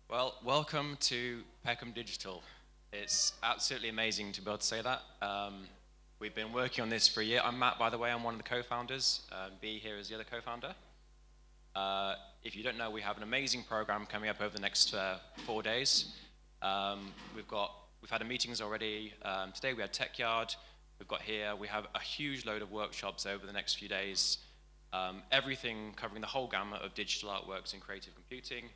Well, welcome to Peckham Digital. It's absolutely amazing to be able to say that. We've been working on this for a year. I'm Matt, by the way. I'm one of the co-founders. B here is the other co-founder. If you don't know, we have an amazing program coming up over the next 4 days. We've had meetings already. Today we had Tech Yard. We have a huge load of workshops over the next few days. Everything covering the whole gamut of digital artworks and creative computing.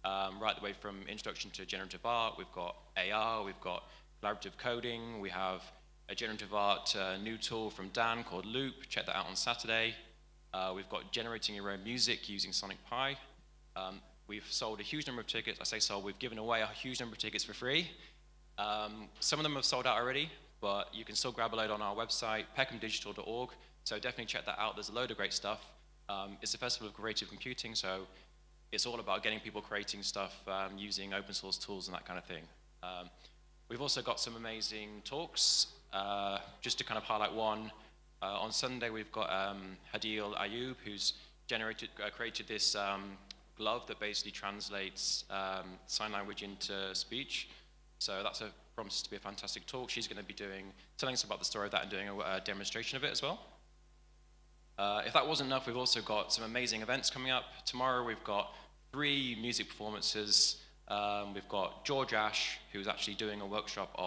Right the way from introduction to generative art. We've got AR, we've got collaborative coding, we have a generative art new tool from Dann called Loop. Check that out on Saturday. We've got generating your own music using Sonic Pi. We've sold a huge number of tickets. I say sold, we've given away a huge number of tickets for free. Some of them have sold out already, but you can still grab a load on our website, peckhamdigital.org. So definitely check that out. There's a load of great stuff. It's a festival of creative computing, so it's all about getting people creating stuff using open source tools and that kind of thing. We've also got some amazing talks. Just to kind of highlight one, on Sunday we've got Hadil Ayub, who's created this glove that basically translates sign language into speech. So that's promises to be a fantastic talk. She's going to be telling us about the story of that and doing a demonstration of it as well. If that wasn't enough, we've also got some amazing events coming up. Tomorrow we've got 3 music performances. We've got George Ash, who's actually doing a workshop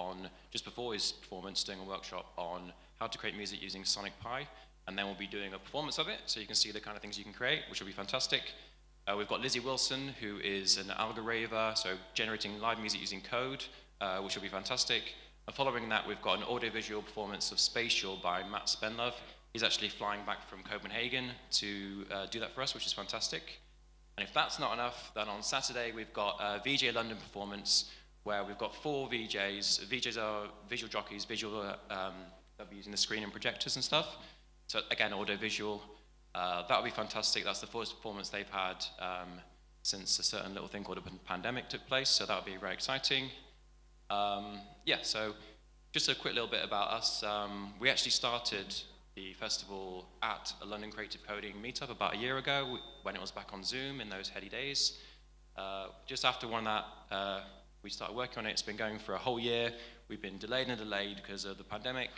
just before his performance, doing a workshop on how to create music using Sonic Pi, and then we'll be doing a performance of it, so you can see the kind of things you can create, which will be fantastic. We've got Lizzie Wilson, who is an algoraver, so generating live music using code, which will be fantastic. And following that, we've got an audiovisual performance of Spatial by Matt Spenlove. He's actually flying back from Copenhagen to do that for us, which is fantastic. And if that's not enough, then on Saturday we've got a VJ London performance where we've got 4 VJs. VJs are visual jockeys, they'll be using the screen and projectors and stuff. So again, audio-visual. That'll be fantastic. That's the first performance they've had since a certain little thing called a pandemic took place, so that'll be very exciting. So just a quick little bit about us. We actually started the festival at a London Creative Coding Meetup about a year ago when it was back on Zoom in those heady days. Just after that, we started working on it. It's been going for a whole year. We've been delayed and delayed because of the pandemic,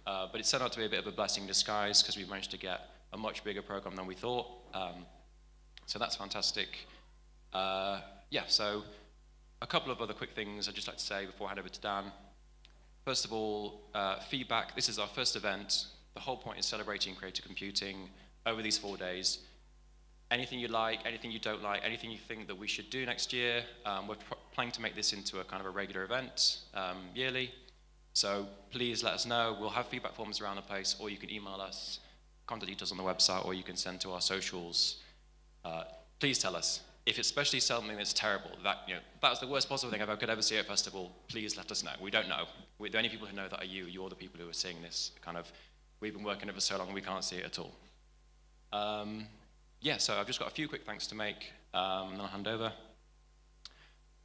but it's turned out to be a bit of a blessing in disguise because we've managed to get a much bigger program than we thought. So that's fantastic. So a couple of other quick things I'd just like to say before I hand over to Dan. First of all, feedback. This is our first event. The whole point is celebrating creative computing over these 4 days. Anything you like, anything you don't like, anything you think that we should do next year, we're planning to make this into a kind of a regular event yearly. So please let us know. We'll have feedback forms around the place, or you can email us, contact details on the website, or you can send to our socials. Please tell us. If it's especially something that's terrible, that's the worst possible thing I could ever see at a festival, please let us know. We don't know. The only people who know that are you. You're the people who are seeing this kind of. We've been working it for so long, we can't see it at all. So I've just got a few quick thanks to make, and then I'll hand over.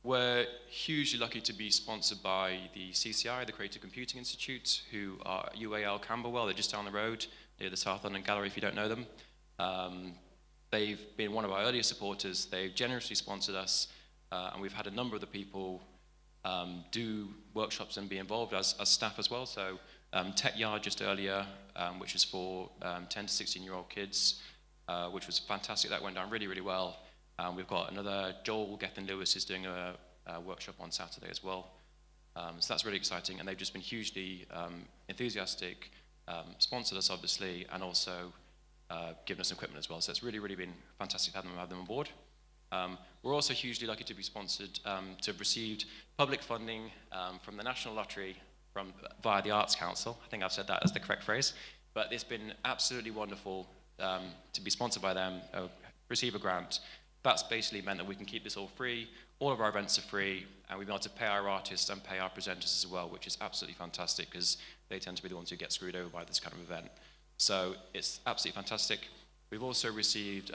We're hugely lucky to be sponsored by the CCI, the Creative Computing Institute, who are UAL Camberwell. They're just down the road near the South London Gallery, if you don't know them. They've been one of our earliest supporters. They've generously sponsored us, and we've had a number of the people do workshops and be involved as staff as well. So Tech Yard just earlier, which is for 10 to 16-year-old kids, which was fantastic. That went down really, really well. We've got another, Joel Gethin-Lewis is doing a workshop on Saturday as well. So that's really exciting, and they've just been hugely enthusiastic, sponsored us obviously, and also given us equipment as well. So it's really, really been fantastic to have them on board. We're also hugely lucky to be sponsored, to have received public funding from the National Lottery via the Arts Council. I think I've said that as the correct phrase, but it's been absolutely wonderful to be sponsored by them, receive a grant. That's basically meant that we can keep this all free. All of our events are free, and we've been able to pay our artists and pay our presenters as well, which is absolutely fantastic because they tend to be the ones who get screwed over by this kind of event. So it's absolutely fantastic. We've also received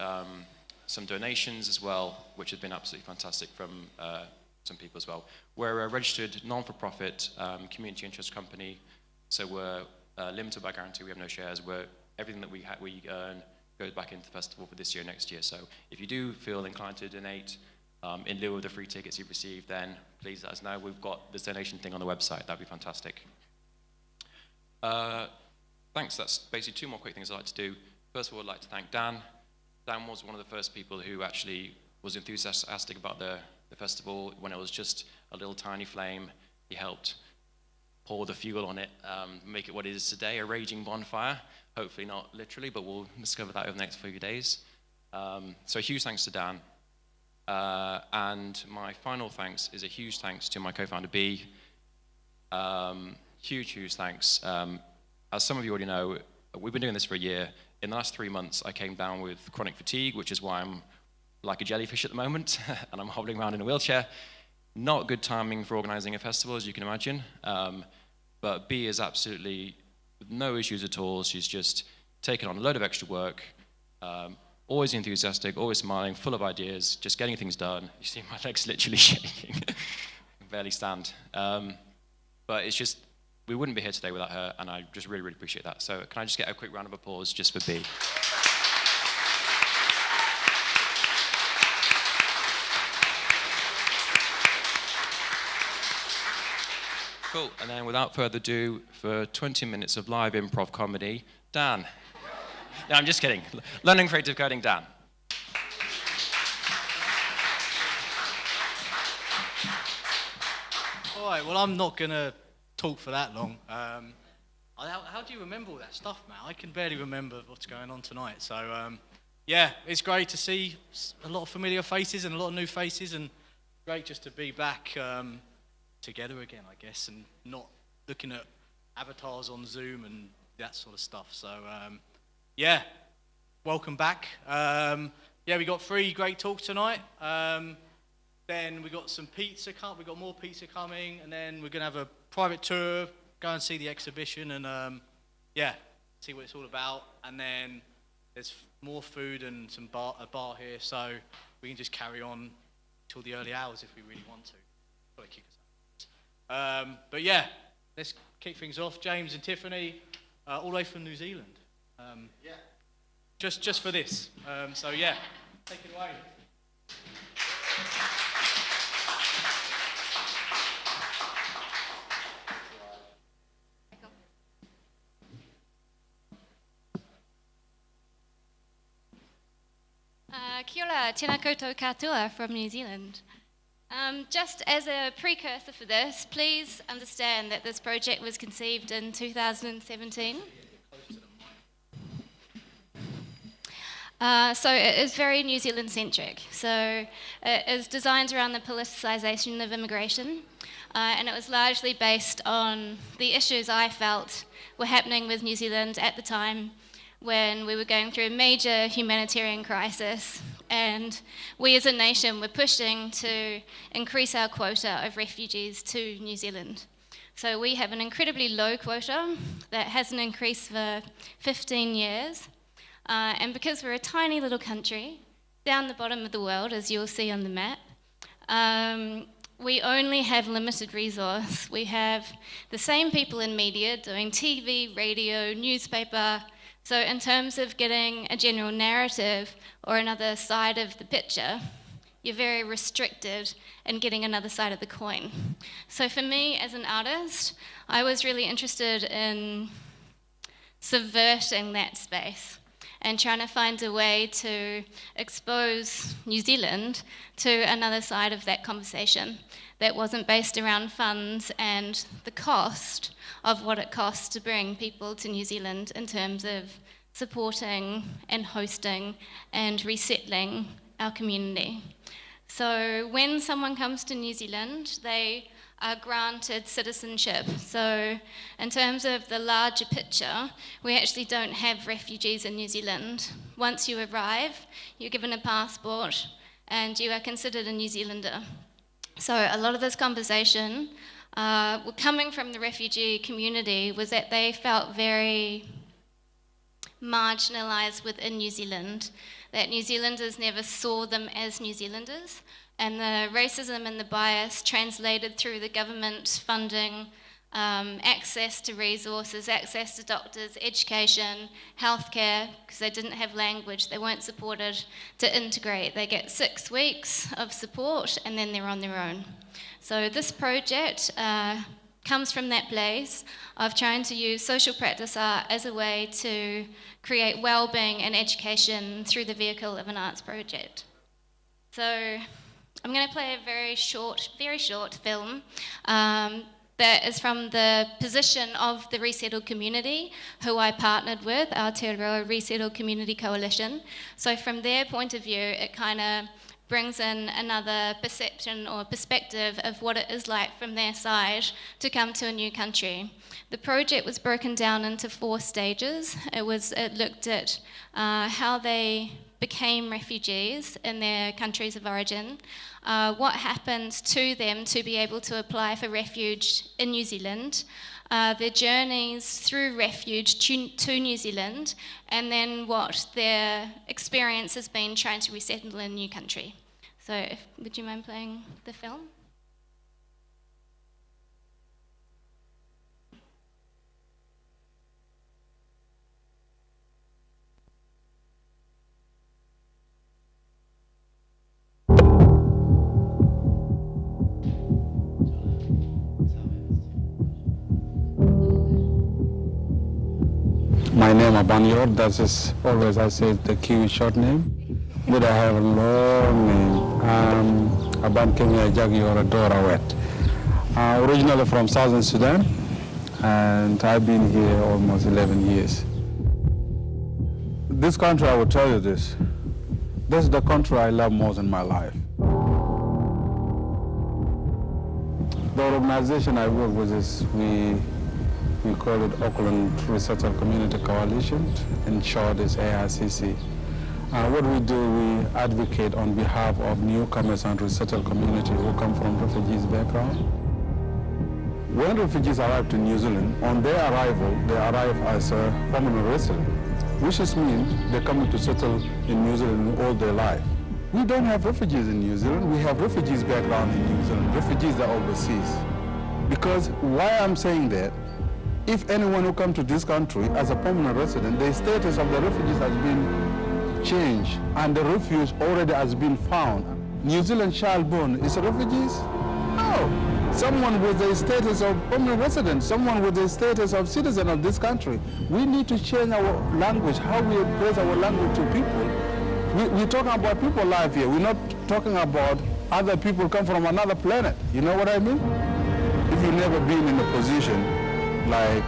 some donations as well, which have been absolutely fantastic from some people as well. We're a registered non-for-profit community interest company, so we're limited by guarantee. We have no shares. Everything that we earn goes back into the festival for this year, next year. So if you do feel inclined to donate, in lieu of the free tickets you've received, then please let us know. We've got this donation thing on the website. That'd be fantastic. Thanks. That's basically 2 more quick things I'd like to do. First of all, I'd like to thank Dan. Dan was one of the first people who actually was enthusiastic about the festival when it was just a little tiny flame. He helped pour the fuel on it, make it what it is today, a raging bonfire. Hopefully not literally, but we'll discover that over the next few days. So huge thanks to Dan. And my final thanks is a huge thanks to my co-founder, B. Huge thanks. As some of you already know, we've been doing this for a year. In the last 3 months, I came down with chronic fatigue, which is why I'm like a jellyfish at the moment, and I'm hobbling around in a wheelchair. Not good timing for organizing a festival, as you can imagine. But B is absolutely no issues at all. She's just taken on a load of extra work, always enthusiastic, always smiling, full of ideas, just getting things done. You see my legs literally shaking. I can barely stand. But it's just, we wouldn't be here today without her, and I just really appreciate that. So can I just get a quick round of applause just for B? Cool, and then without further ado, for 20 minutes of live improv comedy, Dan. No, I'm just kidding. London Creative Coding, Dan. All right, well, I'm not going to talk for that long. How do you remember all that stuff, man? I can barely remember what's going on tonight. So, yeah, it's great to see a lot of familiar faces and a lot of new faces, and great just to be back together again, I guess, and not looking at avatars on Zoom and that sort of stuff. So, yeah, welcome back. Yeah, we got 3 great talks tonight. Then we got some pizza. We got more pizza coming, and then we're gonna have a private tour, go and see the exhibition, and yeah, see what it's all about. And then there's more food and a bar here, so we can just carry on till the early hours if we really want to. Probably kick us out. But yeah, let's kick things off. James and Tiffany, all the way from New Zealand. Yeah. Just for this. So yeah, take it away. Kia ora, tēnā koutou katoa from New Zealand. Just as a precursor for this, please understand that this project was conceived in 2017. So it is very New Zealand centric. So it is designed around the politicisation of immigration, and it was largely based on the issues I felt were happening with New Zealand at the time when we were going through a major humanitarian crisis, and we as a nation were pushing to increase our quota of refugees to New Zealand. So we have an incredibly low quota that hasn't increased for 15 years. And because we're a tiny little country, down the bottom of the world, as you'll see on the map, we only have limited resource. We have the same people in media doing TV, radio, newspaper. So in terms of getting a general narrative or another side of the picture, you're very restricted in getting another side of the coin. So for me as an artist, I was really interested in subverting that space and trying to find a way to expose New Zealand to another side of that conversation that wasn't based around funds and the cost of what it costs to bring people to New Zealand in terms of supporting and hosting and resettling our community. So when someone comes to New Zealand, they are granted citizenship. So in terms of the larger picture, we actually don't have refugees in New Zealand. Once you arrive, you're given a passport and you are considered a New Zealander. So a lot of this conversation coming from the refugee community was that they felt very marginalised within New Zealand, that New Zealanders never saw them as New Zealanders, and the racism and the bias translated through the government funding access to resources, access to doctors, education, healthcare, because they didn't have language, they weren't supported to integrate. They get 6 weeks of support and then they're on their own. So this project comes from that place of trying to use social practice art as a way to create well-being and education through the vehicle of an arts project. So I'm going to play a very short film that is from the position of the resettled community who I partnered with, Aotearoa Resettled Community Coalition. So from their point of view, it kind of brings in another perception or perspective of what it is like from their side to come to a new country. The project was broken down into 4 stages. It looked at how they became refugees in their countries of origin, what happened to them to be able to apply for refuge in New Zealand, their journeys through refuge to New Zealand, and then what their experience has been trying to resettle in a new country. So, would you mind playing the film? My name is Abanyor, that is always I say the Kiwi short name, but I have a long name. Aban Kenya Jagior Dora Wet. Originally from Southern Sudan, and I've been here almost 11 years. This country, I will tell you this is the country I love most in my life. The organization I work with is, we call it Auckland Resettled Community Coalition, in short is ARCC. What we do, we advocate on behalf of newcomers and resettled community who come from refugees background. When refugees arrive to New Zealand, on their arrival, they arrive as a permanent resident, which means they're coming to settle in New Zealand all their life. We don't have refugees in New Zealand, we have refugees background in New Zealand, refugees that are overseas. Because why I'm saying that, if anyone who comes to this country as a permanent resident, the status of the refugees has been changed and the refuge already has been found. New Zealand child born is refugees? No. Someone with the status of permanent resident, someone with the status of citizen of this country. We need to change our language, how we express our language to people. We're talking about people life here. We're not talking about other people come from another planet. You know what I mean? If you've never been in a position like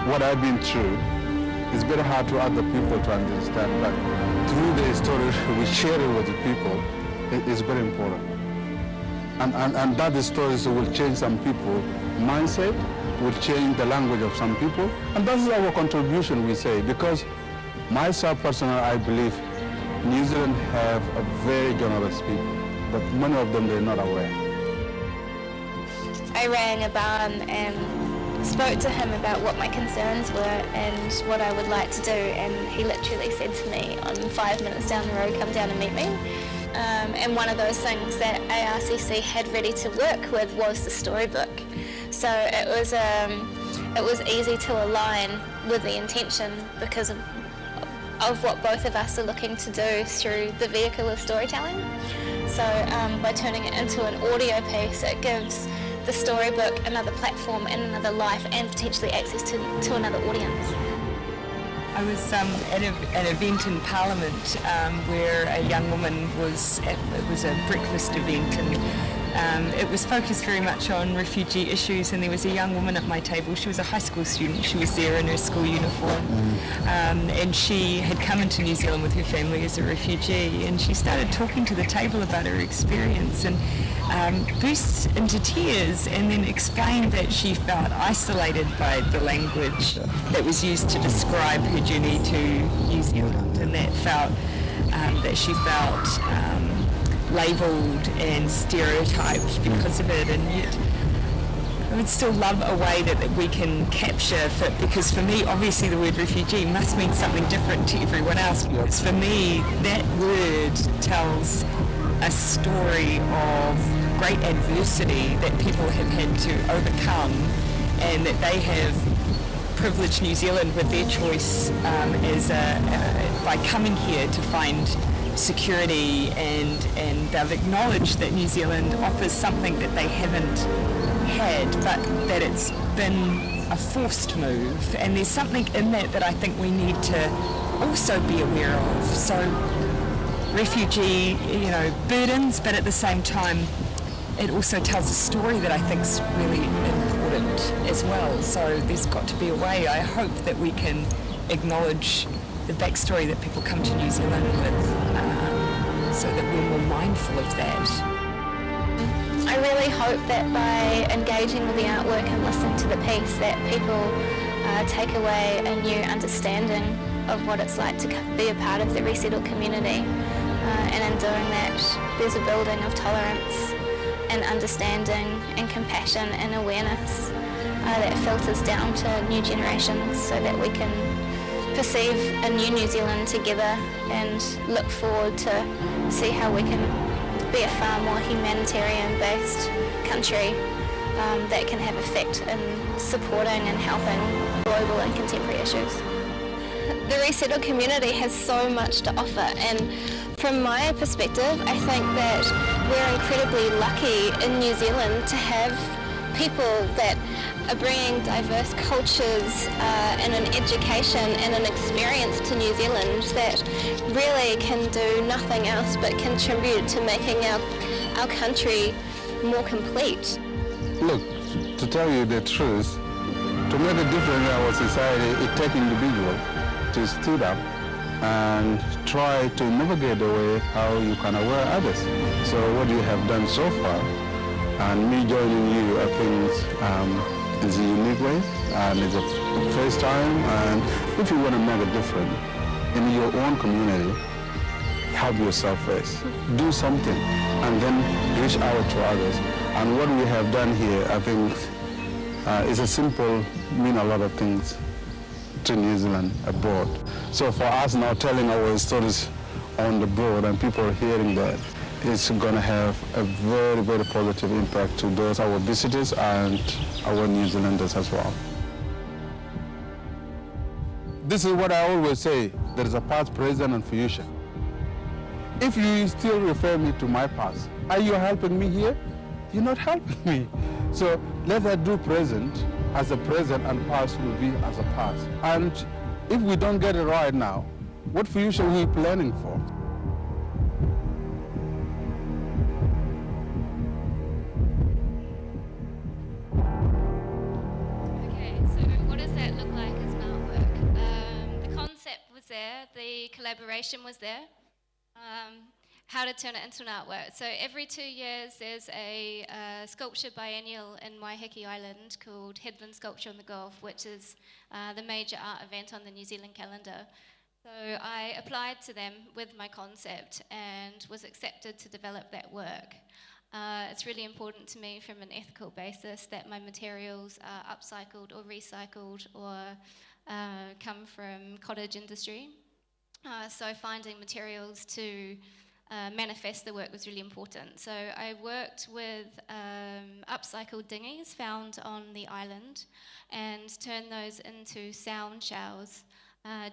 what I've been through, it's very hard to other people to understand, but through the story we share it with the people, it's very important. And that stories will change some people mindset, will change the language of some people, and that's our contribution, we say, because myself personally, I believe New Zealand have a very generous people, but many of them, they're not aware. I rang Dann and spoke to him about what my concerns were and what I would like to do, and he literally said to me, I'm 5 minutes down the road, come down and meet me. And one of those things that ARCC had ready to work with was the storybook. So it was easy to align with the intention because of what both of us are looking to do through the vehicle of storytelling. So by turning it into an audio piece, it gives the storybook another platform and another life and potentially access to another audience. I was at an event in Parliament where a young woman it was a breakfast event, and it was focused very much on refugee issues, and there was a young woman at my table. She was a high school student. She was there in her school uniform, and she had come into New Zealand with her family as a refugee, and she started talking to the table about her experience and burst into tears, and then explained that she felt isolated by the language that was used to describe her journey to New Zealand, and that she felt labelled and stereotyped because of it. And yet I would still love a way that we can capture, because for me, obviously the word refugee must mean something different to everyone else. Because for me, that word tells a story of great adversity that people have had to overcome, and that they have privileged New Zealand with their choice by coming here to find security, and they've acknowledged that New Zealand offers something that they haven't had, but that it's been a forced move, and there's something in that I think we need to also be aware of. So refugee, burdens, but at the same time it also tells a story that I think is really important as well. So there's got to be a way, I hope, that we can acknowledge the backstory that people come to New Zealand with, so that we're more mindful of that. I really hope that by engaging with the artwork and listening to the piece that people take away a new understanding of what it's like to be a part of the resettled community, and in doing that there's a building of tolerance and understanding and compassion and awareness that filters down to new generations, so that we can perceive a new New Zealand together and look forward to see how we can be a far more humanitarian-based country that can have effect in supporting and helping global and contemporary issues. The resettled community has so much to offer, and from my perspective, I think that we're incredibly lucky in New Zealand to have people that are bringing diverse cultures and an education and an experience to New Zealand that really can do nothing else but contribute to making our country more complete. Look, to tell you the truth, to make a difference in our society, it takes individuals to stood up and try to navigate the way how you can aware others. So what you have done so far, and me joining you, I think is a unique way, and it's a first time, and if you want to make a difference in your own community, help yourself first. Do something, and then reach out to others. And what we have done here, I think, is a simple, mean a lot of things to New Zealand abroad. So for us now telling our stories on the board and people hearing that, it's going to have a very, very positive impact to those, our visitors and our New Zealanders as well. This is what I always say, there is a past, present, and future. If you still refer me to my past, are you helping me here? You're not helping me. So let us do present as a present, and past will be as a past. And if we don't get it right now, what future are we planning for? Okay, so what does that look like as an artwork? The concept was there, the collaboration was there. How to turn it into an artwork. So every 2 years there's a sculpture biennial in Waiheke Island called Headland Sculpture on the Gulf, which is the major art event on the New Zealand calendar. So I applied to them with my concept and was accepted to develop that work. It's really important to me from an ethical basis that my materials are upcycled or recycled or come from cottage industry. So finding materials to manifest the work was really important. So I worked with upcycled dinghies found on the island and turned those into sound showers.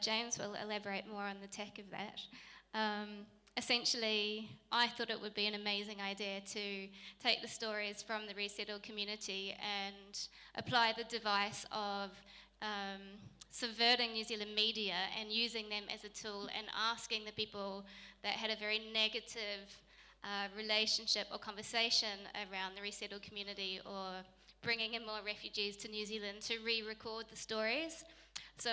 James will elaborate more on the tech of that. Essentially, I thought it would be an amazing idea to take the stories from the resettled community and apply the device of subverting New Zealand media and using them as a tool and asking the people that had a very negative relationship or conversation around the resettled community or bringing in more refugees to New Zealand to re-record the stories. So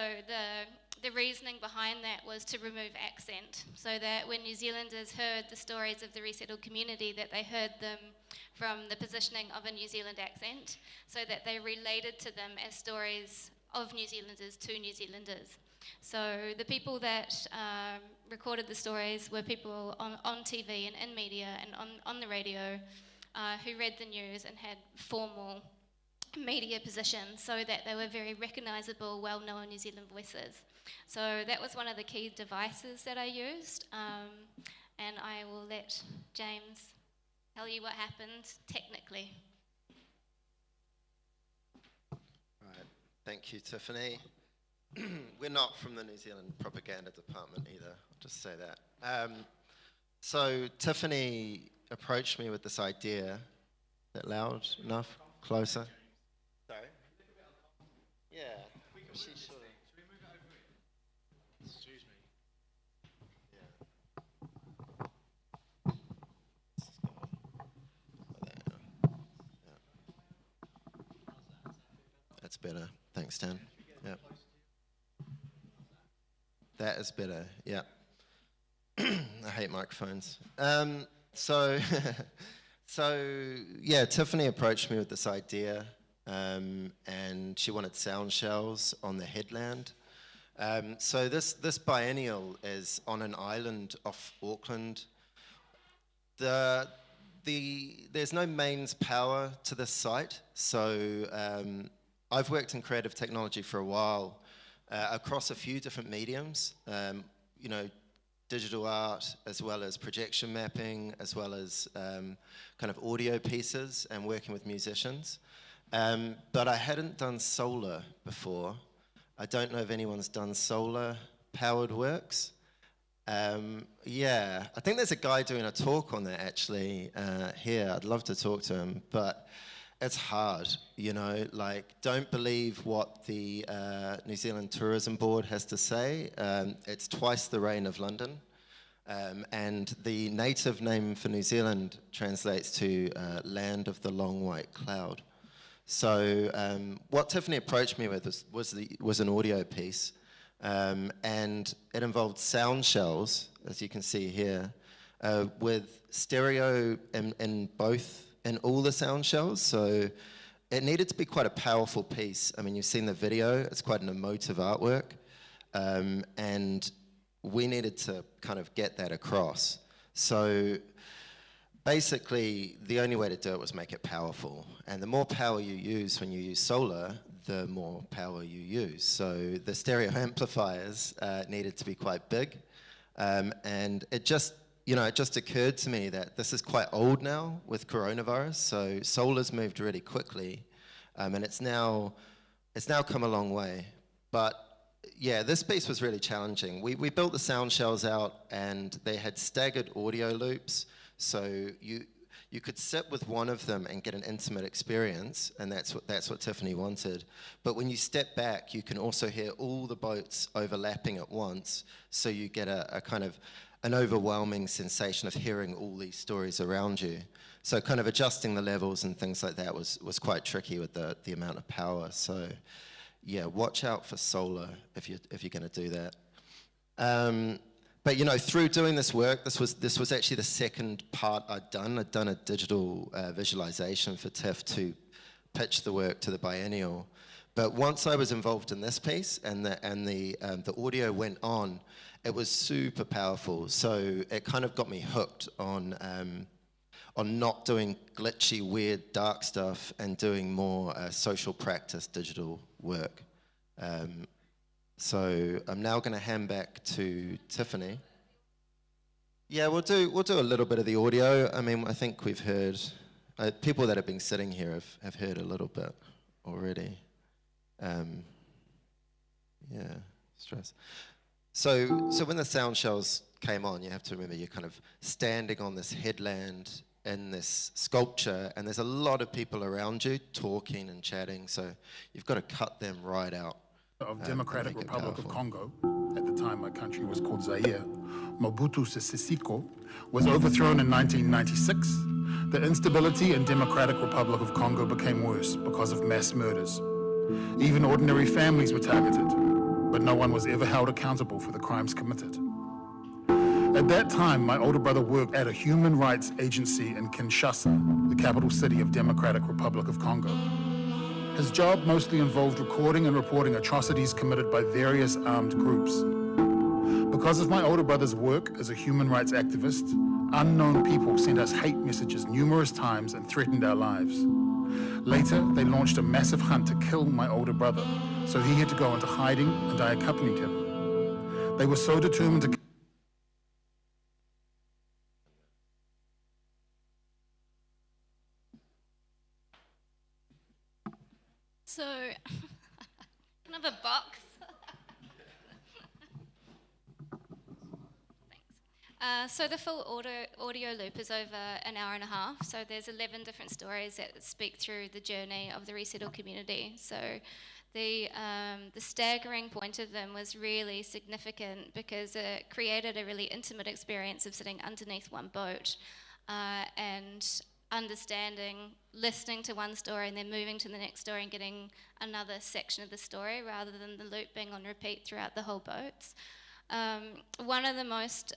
the reasoning behind that was to remove accent, so that when New Zealanders heard the stories of the resettled community, that they heard them from the positioning of a New Zealand accent, so that they related to them as stories of New Zealanders to New Zealanders. So the people that recorded the stories were people on TV and in media and on the radio who read the news and had formal media positions, so that they were very recognisable, well-known New Zealand voices. So that was one of the key devices that I used, and I will let James tell you what happened technically. Thank you, Tiffany. We're not from the New Zealand propaganda department either, I'll just say that. So Tiffany approached me with this idea. Is that loud enough? Closer? Sorry? Yeah. She sort of... Excuse me. That's better. Thanks, Dan. Yeah. That is better. Yeah. I hate microphones. So yeah, Tiffany approached me with this idea, and she wanted sound shells on the headland. So this biennial is on an island off Auckland. There's no mains power to this site, so I've worked in creative technology for a while across a few different mediums, you know, digital art, as well as projection mapping, as well as kind of audio pieces and working with musicians. But I hadn't done solar before. I don't know if anyone's done solar powered works. Yeah, I think there's a guy doing a talk on that actually here. I'd love to talk to him, but it's hard, you know, like don't believe what the New Zealand Tourism Board has to say. It's twice the rain of London. And the native name for New Zealand translates to land of the long white cloud. So what Tiffany approached me with was an audio piece. And it involved sound shells, as you can see here, with stereo in all the sound shells. So it needed to be quite a powerful piece. I mean, you've seen the video, it's quite an emotive artwork. And we needed to kind of get that across. So basically, the only way to do it was make it powerful. And the more power you use when you use solar, the more power you use. So the stereo amplifiers needed to be quite big. And it just occurred to me that this is quite old now with coronavirus. So solar's moved really quickly. And it's now come a long way. But yeah, this piece was really challenging. We built the sound shells out and they had staggered audio loops. So you could sit with one of them and get an intimate experience, and that's what Tiffany wanted. But when you step back, you can also hear all the boats overlapping at once, so you get a kind of an overwhelming sensation of hearing all these stories around you. So kind of adjusting the levels and things like that was quite tricky with the amount of power. So yeah, watch out for solar if you're going to do that. But you know, through doing this work, this was actually the second part I'd done. I'd done a digital visualization for Tiff to pitch the work to the biennial. But once I was involved in this piece and the audio went on, it was super powerful. So it kind of got me hooked on not doing glitchy, weird, dark stuff and doing more social practice digital work. So I'm now going to hand back to Tiffany. Yeah, we'll do a little bit of the audio. I mean, I think we've heard people that have been sitting here have heard a little bit already. Yeah, stress. So when the sound shells came on, you have to remember you're kind of standing on this headland in this sculpture, and there's a lot of people around you talking and chatting. So you've got to cut them right out. Of Democratic Republic of Congo, at the time my country was called Zaire, Mobutu Sese Seko, was overthrown in 1996. The instability in Democratic Republic of Congo became worse because of mass murders. Even ordinary families were targeted, but no one was ever held accountable for the crimes committed. At that time, my older brother worked at a human rights agency in Kinshasa, the capital city of Democratic Republic of Congo. His job mostly involved recording and reporting atrocities committed by various armed groups. Because of my older brother's work as a human rights activist, unknown people sent us hate messages numerous times and threatened our lives. Later, they launched a massive hunt to kill my older brother, so he had to go into hiding and I accompanied him. They were so determined to So, Can I have a box? Thanks. So the full audio loop is over an hour and a half. So there's 11 different stories that speak through the journey of the resettled community. So the staggering point of them was really significant because it created a really intimate experience of sitting underneath one boat and understanding, listening to one story and then moving to the next story and getting another section of the story rather than the loop being on repeat throughout the whole boats. One of the most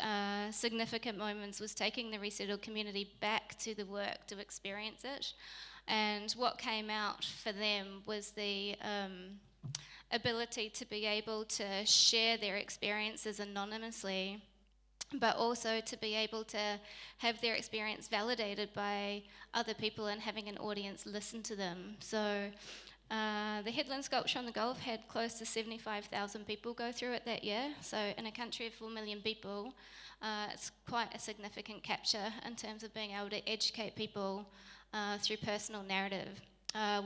significant moments was taking the resettled community back to the work to experience it. And what came out for them was the ability to be able to share their experiences anonymously, but also to be able to have their experience validated by other people and having an audience listen to them. So the headland sculpture on the Gulf had close to 75,000 people go through it that year. So in a country of 4 million people, it's quite a significant capture in terms of being able to educate people through personal narrative.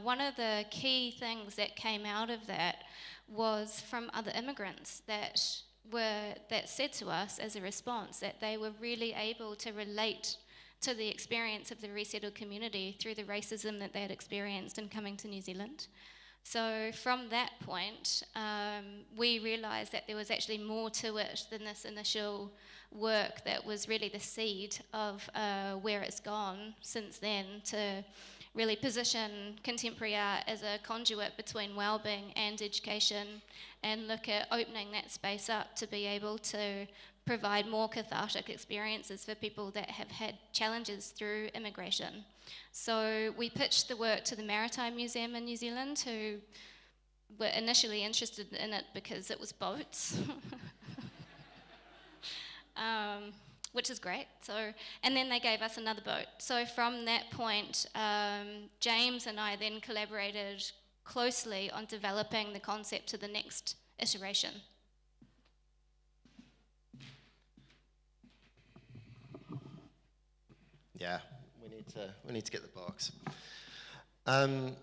One of the key things that came out of that was from other immigrants that said to us as a response that they were really able to relate to the experience of the resettled community through the racism that they had experienced in coming to New Zealand. So from that point, we realised that there was actually more to it than this initial work that was really the seed of where it's gone since then to really position contemporary art as a conduit between wellbeing and education and look at opening that space up to be able to provide more cathartic experiences for people that have had challenges through immigration. So we pitched the work to the Maritime Museum in New Zealand, who were initially interested in it because it was boats. Which is great. So, and then they gave us another boat. So from that point, James and I then collaborated closely on developing the concept to the next iteration. Yeah, we need to get the box.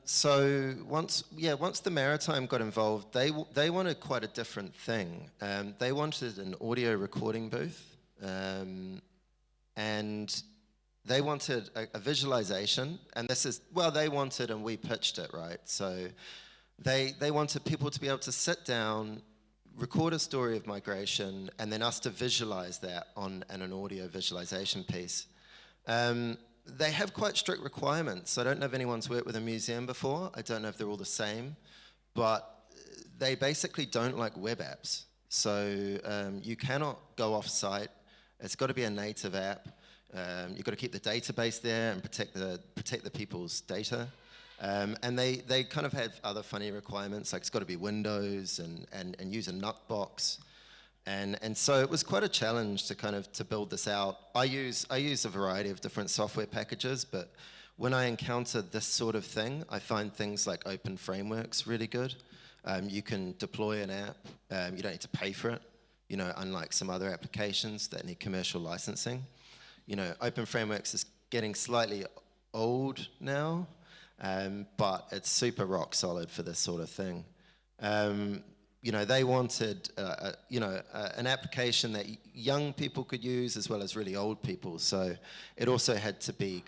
So once the Maritime got involved, they wanted quite a different thing. They wanted an audio recording booth. And they wanted a visualization, and they wanted and we pitched it, right? So they wanted people to be able to sit down, record a story of migration, and then us to visualize that on an audio visualization piece. They have quite strict requirements. I don't know if anyone's worked with a museum before. I don't know if they're all the same, but they basically don't like web apps. So you cannot go off-site. It's got to be a native app. You've got to keep the database there and protect the people's data. And they kind of have other funny requirements, like it's got to be Windows and use a nut box. And so it was quite a challenge to build this out. I use a variety of different software packages, but when I encounter this sort of thing, I find things like open frameworks really good. You can deploy an app. You don't need to pay for it. You know, unlike some other applications that need commercial licensing. You know, Open Frameworks is getting slightly old now, but it's super rock solid for this sort of thing. You know, they wanted, an application that young people could use as well as really old people. So it also had to be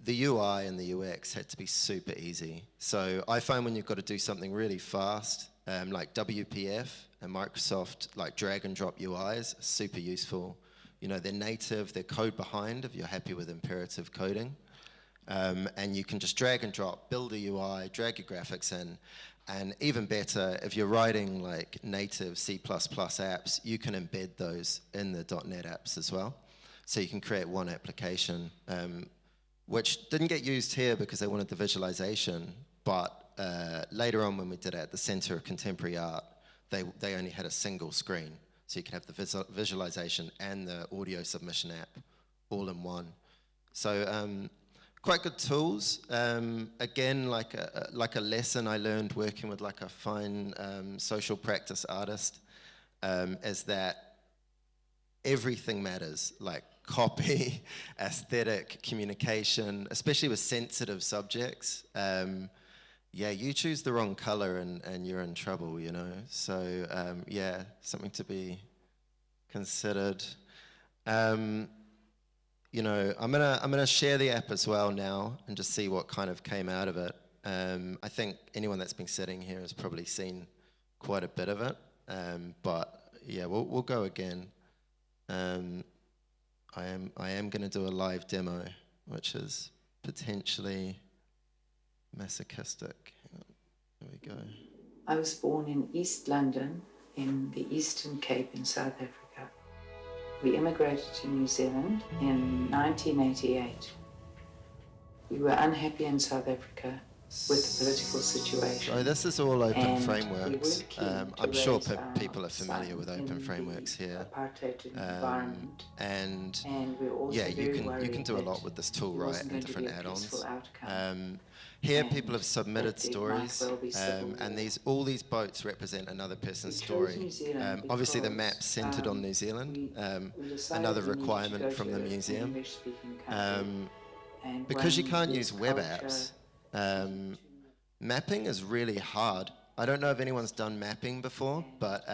the UI and the UX had to be super easy. So I find when you've got to do something really fast, like WPF and Microsoft, like drag and drop UIs, are super useful. You know, they're native, they're code behind if you're happy with imperative coding. And you can just drag and drop, build a UI, drag your graphics in, and even better, if you're writing like native C++ apps, you can embed those in the .NET apps as well. So you can create one application, which didn't get used here because they wanted the visualization, but later on when we did it at the Center of Contemporary Art, they only had a single screen. So you could have the visualization and the audio submission app all in one. So quite good tools. Again, like a lesson I learned working with like a fine social practice artist is that everything matters, like copy, aesthetic, communication, especially with sensitive subjects. yeah, you choose the wrong color and you're in trouble, you know. So yeah, something to be considered. You know, I'm gonna share the app as well now and just see what kind of came out of it. I think anyone that's been sitting here has probably seen quite a bit of it, but yeah, we'll go again. I am going to do a live demo, which is potentially masochistic. There we go. I was born in East London, in the Eastern Cape in South Africa. We immigrated to New Zealand in 1988. We were unhappy in South Africa with the political situation. So this is all open and frameworks. We were keen to I'm sure raise our people are familiar with son open in frameworks the here. apartheid environment. And we're also yeah, you very can do a worried lot that with this tool, it right, wasn't and going to be different a peaceful add-ons. outcome. Here, And people have submitted that it might stories, well be civil and war. all these boats represent another person's We chose story. New Zealand Obviously, the because, map's centered on New Zealand. we decided Another we needed to requirement go from to the an museum. English-speaking country. And Because you one can't whose use web culture apps, mapping is really hard. I don't know if anyone's done mapping before, but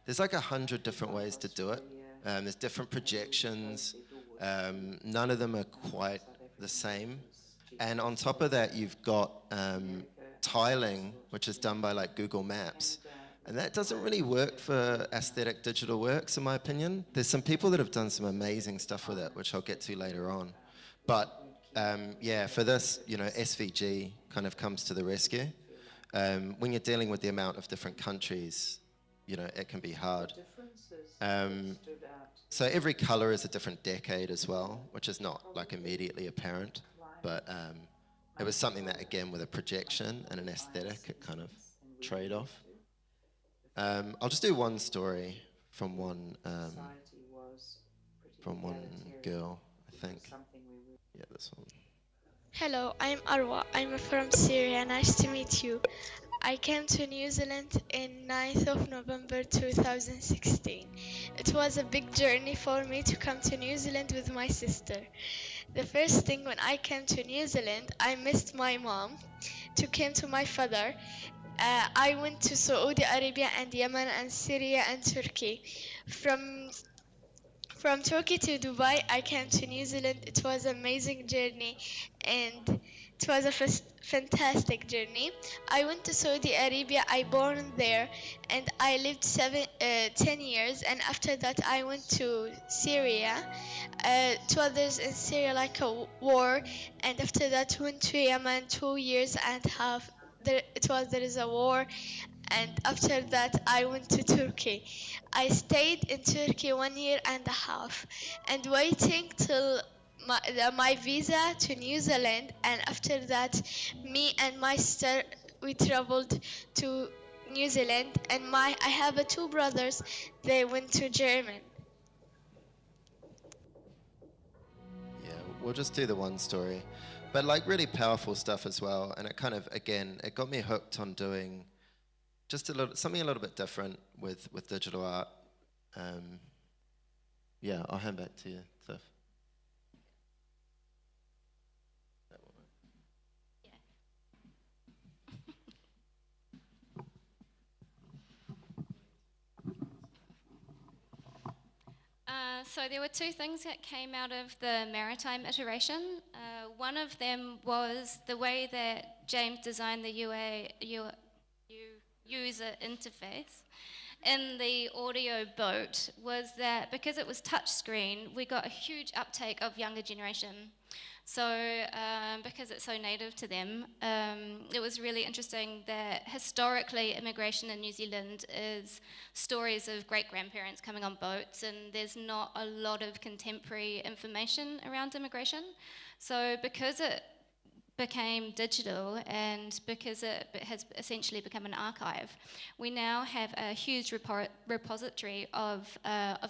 there's like 100 different ways to do it. There's different projections. None of them are quite the same. And on top of that, you've got tiling, which is done by like Google Maps. And that doesn't really work for aesthetic digital works, in my opinion. There's some people that have done some amazing stuff with it, which I'll get to later on. But yeah, for this, you know, SVG kind of comes to the rescue. When you're dealing with the amount of different countries, you know, it can be hard. So every color is a different decade as well, which is not like immediately apparent. But it was something that, again, with a projection and an aesthetic, it kind of trade off. I'll just do one story from one girl, I think. Yeah, this one. Hello, I'm Arwa. I'm from Syria. Nice to meet you. I came to New Zealand in 9th of November 2016. It was a big journey for me to come to New Zealand with my sister. The first thing when I came to New Zealand, I missed my mom to came to my father. I went to Saudi Arabia and Yemen and Syria and Turkey. From Turkey to Dubai, I came to New Zealand. It was an amazing journey and it was a fantastic journey. I went to Saudi Arabia, I born there and I lived 10 years, and after that I went to Syria. It was in Syria like a war, and after that went to Yemen 2 years and a half. There is a war, and after that I went to Turkey. I stayed in Turkey 1 year and a half and waiting till my visa to New Zealand, and after that me and my sister we traveled to New Zealand, and I have two brothers, they went to Germany. Yeah, we'll just do the one story. But like really powerful stuff as well, and it kind of, again, it got me hooked on doing just something a little bit different with digital art. Yeah, I'll hand back to you, Tiff. So there were two things that came out of the maritime iteration. One of them was the way that James designed the user interface in the audio boat, was that because it was touchscreen, we got a huge uptake of younger generation. So because it's so native to them, it was really interesting that historically immigration in New Zealand is stories of great-grandparents coming on boats, and there's not a lot of contemporary information around immigration. So because it became digital and because it has essentially become an archive, we now have a huge repository of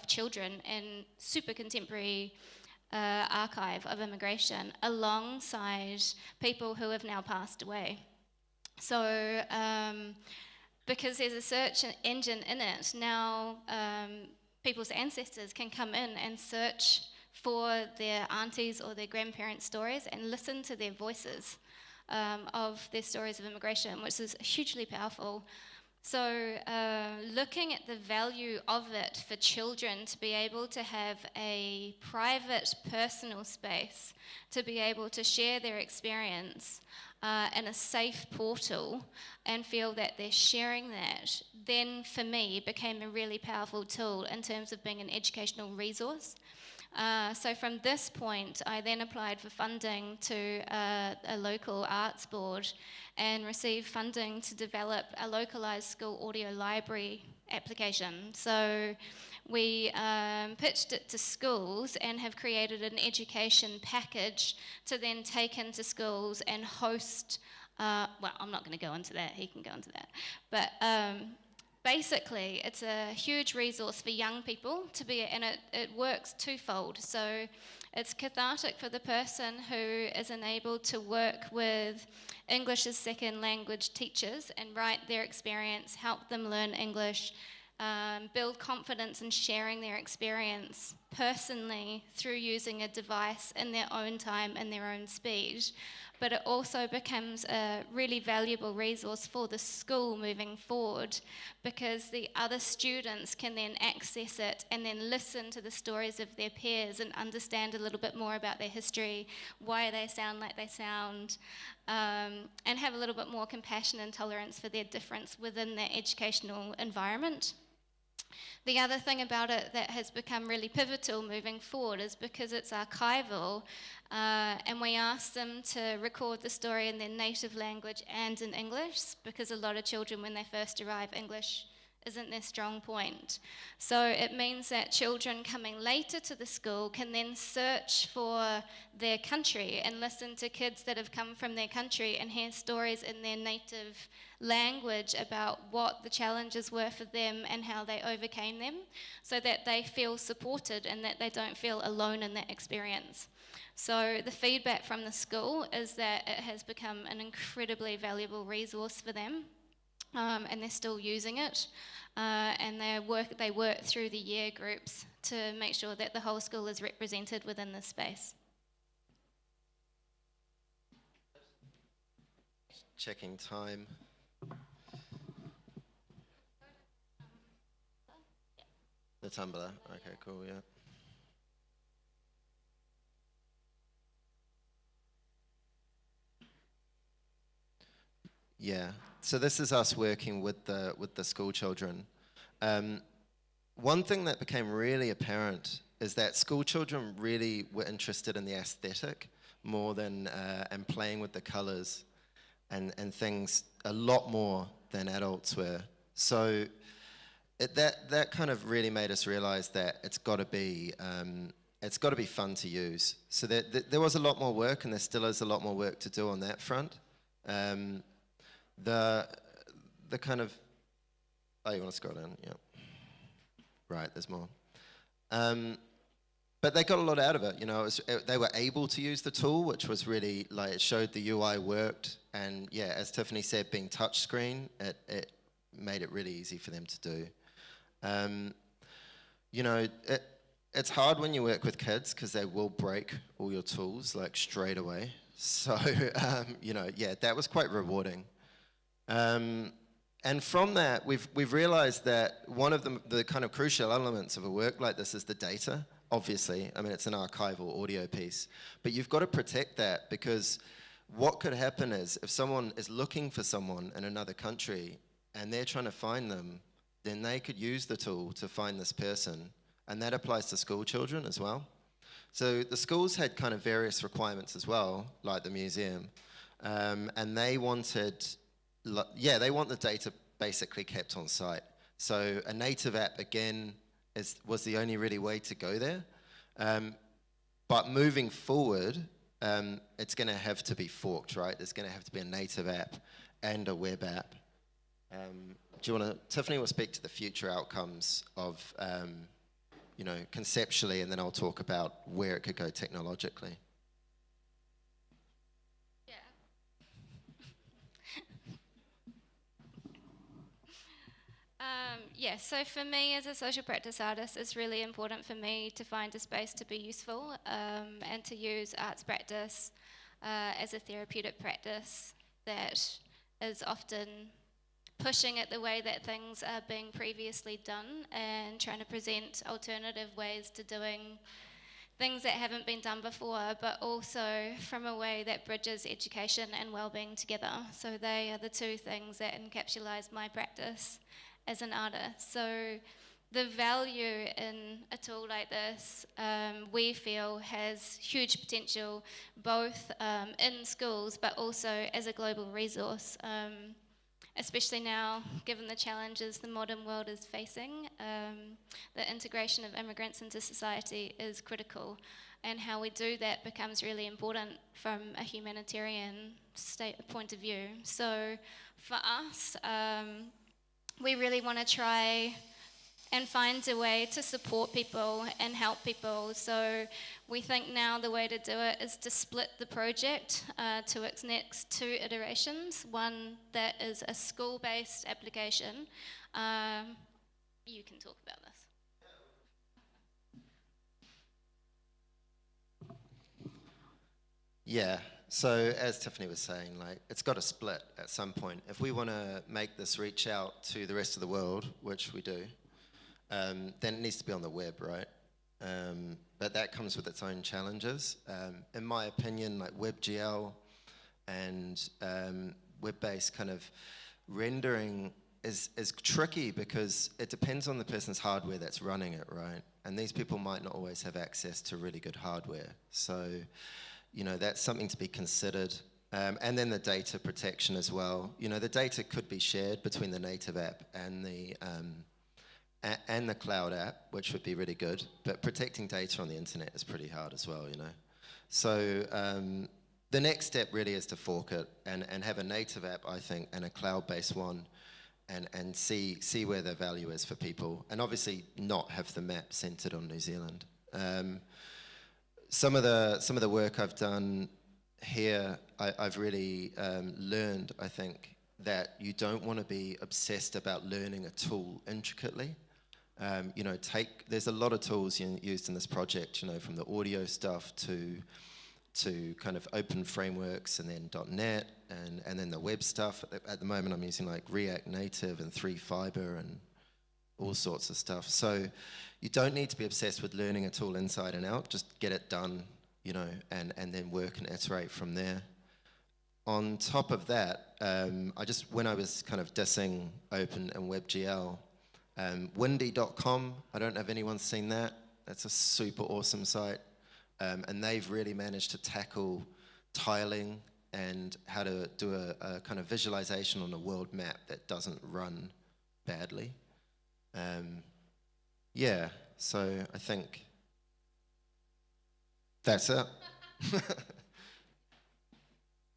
children and super contemporary archive of immigration alongside people who have now passed away. So because there's a search engine in it, now people's ancestors can come in and search for their aunties or their grandparents' stories and listen to their voices. of their stories of immigration, which is hugely powerful. So looking at the value of it for children to be able to have a private, personal space, to be able to share their experience in a safe portal and feel that they're sharing that, then for me became a really powerful tool in terms of being an educational resource. So from this point, I then applied for funding to a local arts board and received funding to develop a localised school audio library application. So we pitched it to schools and have created an education package to then take into schools and host, well, I'm not going to go into that, he can go into that, but basically, it's a huge resource for young people to be, and it works twofold. So it's cathartic for the person who is enabled to work with English as second language teachers and write their experience, help them learn English, build confidence in sharing their experience personally through using a device in their own time and their own speed. But it also becomes a really valuable resource for the school moving forward, because the other students can then access it and then listen to the stories of their peers and understand a little bit more about their history, why they sound like they sound, and have a little bit more compassion and tolerance for their difference within their educational environment. The other thing about it that has become really pivotal moving forward is because it's archival, and we ask them to record the story in their native language and in English, because a lot of children, when they first arrive, English isn't their strong point. So it means that children coming later to the school can then search for their country and listen to kids that have come from their country and hear stories in their native language about what the challenges were for them and how they overcame them, so that they feel supported and that they don't feel alone in that experience. So the feedback from the school is that it has become an incredibly valuable resource for them. And they're still using it, and they work through the year groups to make sure that the whole school is represented within this space. Checking time. The Tumblr. Okay, cool. Yeah. Yeah. So this is us working with the school children. One thing that became really apparent is that school children really were interested in the aesthetic more than and playing with the colours and things a lot more than adults were. So that kind of really made us realise that it's got to be fun to use. So there was a lot more work, and there still is a lot more work to do on that front. The kind of, oh, you want to scroll down? Yeah. Right, there's more. But they got a lot out of it, you know. They were able to use the tool, which was really, like, it showed the UI worked, and yeah, as Tiffany said, being touchscreen, it made it really easy for them to do. You know, it's hard when you work with kids because they will break all your tools, like, straight away. So, you know, yeah, that was quite rewarding. And from that, we've realized that one of the kind of crucial elements of a work like this is the data, obviously. I mean, it's an archival audio piece. But you've got to protect that, because what could happen is if someone is looking for someone in another country and they're trying to find them, then they could use the tool to find this person. And that applies to school children as well. So the schools had kind of various requirements as well, like the museum. And they wanted... yeah, they want the data basically kept on site. So a native app, again, was the only really way to go there. But moving forward, it's going to have to be forked, right? There's going to have to be a native app and a web app. Do you want to, Tiffany will speak to the future outcomes of, you know, conceptually, and then I'll talk about where it could go technologically. Yeah, so for me as a social practice artist, it's really important for me to find a space to be useful and to use arts practice as a therapeutic practice that is often pushing at the way that things are being previously done and trying to present alternative ways to doing things that haven't been done before, but also from a way that bridges education and well-being together. So they are the two things that encapsulate my practice as an artist. So the value in a tool like this, we feel, has huge potential, both in schools, but also as a global resource. Especially now, given the challenges the modern world is facing, the integration of immigrants into society is critical, and how we do that becomes really important from a humanitarian point of view. So for us, we really want to try and find a way to support people and help people. So we think now the way to do it is to split the project to its next 2 iterations. One that is a school-based application. You can talk about this. Yeah, so as Tiffany was saying, like, it's got to split at some point. If we want to make this reach out to the rest of the world, which we do, then it needs to be on the web, right? But that comes with its own challenges. In my opinion, like WebGL and web-based kind of rendering is tricky because it depends on the person's hardware that's running it, right? And these people might not always have access to really good hardware. So, you know, that's something to be considered. And then the data protection as well. You know, the data could be shared between the native app and the cloud app, which would be really good, but protecting data on the internet is pretty hard as well, you know. So the next step really is to fork it and have a native app, I think, and a cloud-based one, and see where the value is for people, and obviously not have the map centered on New Zealand. Some of the work I've done here, I've really learned, I think, that you don't want to be obsessed about learning a tool intricately. You know, there's a lot of tools used in this project, you know, from the audio stuff to kind of open frameworks, and then .NET, and then the web stuff. At the moment, I'm using like React Native and 3Fiber and all sorts of stuff. So you don't need to be obsessed with learning a tool inside and out. Just get it done, you know, and then work and iterate from there. On top of that, when I was kind of dissing Open and WebGL, windy.com, I don't know if anyone's seen that. That's a super awesome site. And they've really managed to tackle tiling and how to do a kind of visualization on a world map that doesn't run badly. Yeah, so I think that's it.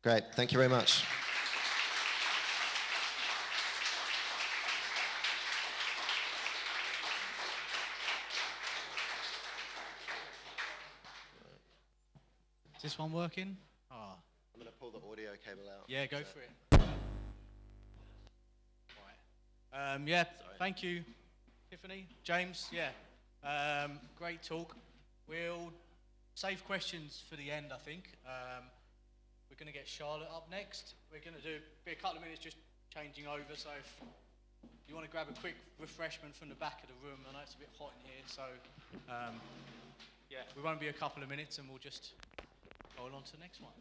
Great, thank you very much. Is this one working? Oh. I'm going to pull the audio cable out. Yeah, go for it. Right. Yeah, thank you, Tiffany. James, yeah. Great talk. We'll save questions for the end, I think. We're going to get Charlotte up next. We're going to be a couple of minutes just changing over, so if you want to grab a quick refreshment from the back of the room, I know it's a bit hot in here, so yeah, we won't be a couple of minutes, and we'll just roll on to the next one.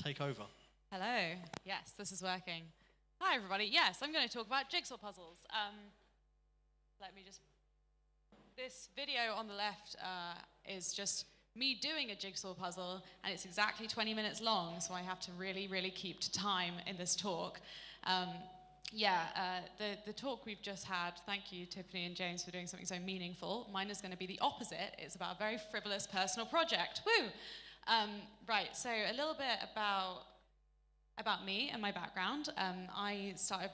Take over. Hello. Yes, this is working. Hi, everybody. Yes, I'm going to talk about jigsaw puzzles. Let me just... This video on the left is just me doing a jigsaw puzzle, and it's exactly 20 minutes long, so I have to really, really keep to time in this talk. The talk we've just had, thank you, Tiffany and James, for doing something so meaningful. Mine is going to be the opposite. It's about a very frivolous personal project. Woo! Right, so a little bit about me and my background. I started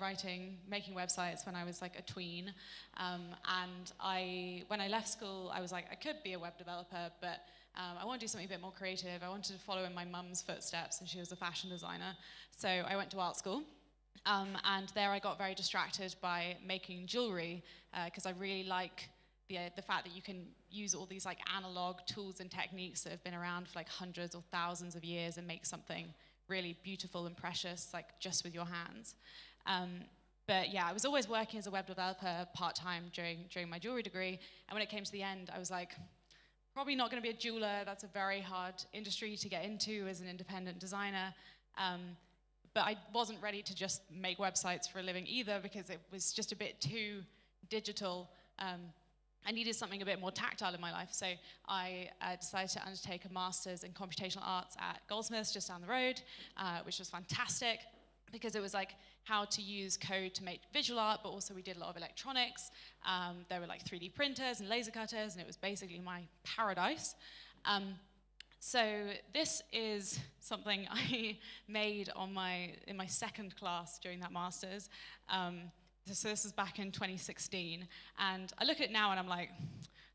making websites when I was like a tween, and when I left school, I was like, I could be a web developer, but I want to do something a bit more creative. I wanted to follow in my mum's footsteps, and she was a fashion designer. So I went to art school, and there I got very distracted by making jewelry, because I really like the fact that you can use all these like analog tools and techniques that have been around for like hundreds or thousands of years and make something really beautiful and precious, like just with your hands. But yeah, I was always working as a web developer part-time during my jewelry degree, and when it came to the end, I was like, probably not going to be a jeweler. That's a very hard industry to get into as an independent designer. But I wasn't ready to just make websites for a living either, because it was just a bit too digital. I needed something a bit more tactile in my life, so I decided to undertake a master's in computational arts at Goldsmiths just down the road, which was fantastic, because it was like how to use code to make visual art, but also we did a lot of electronics. There were like 3D printers and laser cutters, and it was basically my paradise. So this is something I made in my second class during that master's. So this was back in 2016, and I look at it now and I'm like,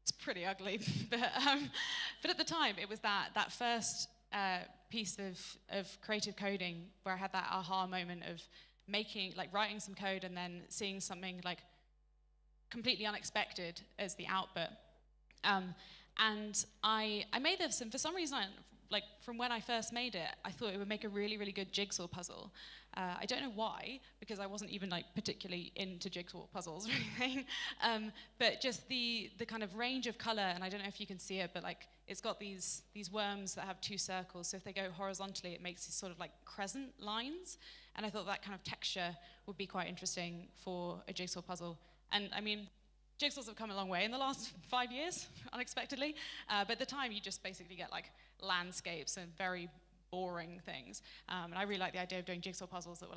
it's pretty ugly. But at the time, it was that first piece of creative coding where I had that aha moment of writing some code and then seeing something like completely unexpected as the output. And I made this, and for some reason, from when I first made it, I thought it would make a really, really good jigsaw puzzle. I don't know why, because I wasn't even particularly into jigsaw puzzles or anything. But just the kind of range of color, and I don't know if you can see it, but it's got these worms that have two circles. So if they go horizontally, it makes these sort of crescent lines. And I thought that kind of texture would be quite interesting for a jigsaw puzzle. And I mean, jigsaws have come a long way in the last 5 years, unexpectedly. But at the time, you just basically get landscapes and very boring things. And I really like the idea of doing jigsaw puzzles that were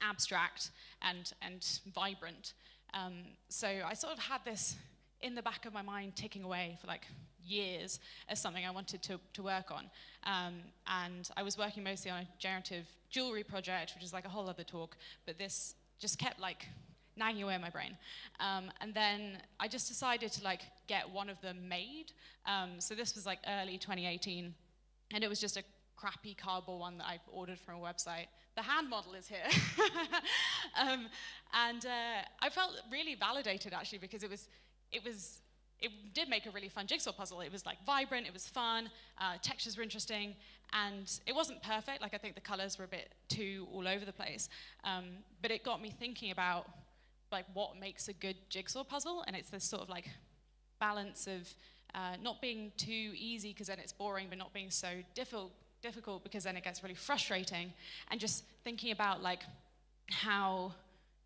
abstract and vibrant. So I sort of had this in the back of my mind ticking away for years as something I wanted to work on. And I was working mostly on a generative jewelry project, which is a whole other talk, but this just kept nagging away in my brain. And then I just decided to get one of them made. So this was early 2018, and it was just a crappy cardboard one that I ordered from a website. The hand model is here. I felt really validated actually, because it did make a really fun jigsaw puzzle. It was like vibrant, it was fun, textures were interesting, and it wasn't perfect. Like I think the colors were a bit too all over the place, but it got me thinking about like what makes a good jigsaw puzzle, and it's this sort of like balance of not being too easy because then it's boring, but not being so difficult because then it gets really frustrating, and just thinking about like how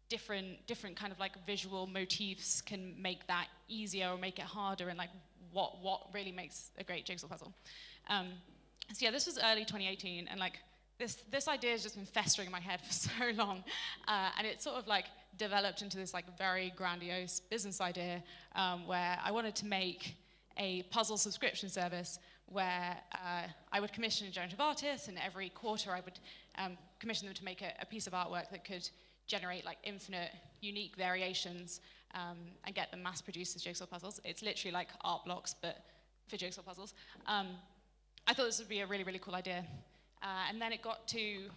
different kind of like visual motifs can make that easier or make it harder, and like what really makes a great jigsaw puzzle. So yeah, this was early 2018, and like this idea has just been festering in my head for so long, and it sort of like developed into this like very grandiose business idea where I wanted to make a puzzle subscription service where I would commission generative artists, and every quarter I would commission them to make a piece of artwork that could generate like infinite unique variations and get them mass produced as jigsaw puzzles. It's literally like art blocks, but for jigsaw puzzles. I thought this would be a really, really cool idea. And then it got to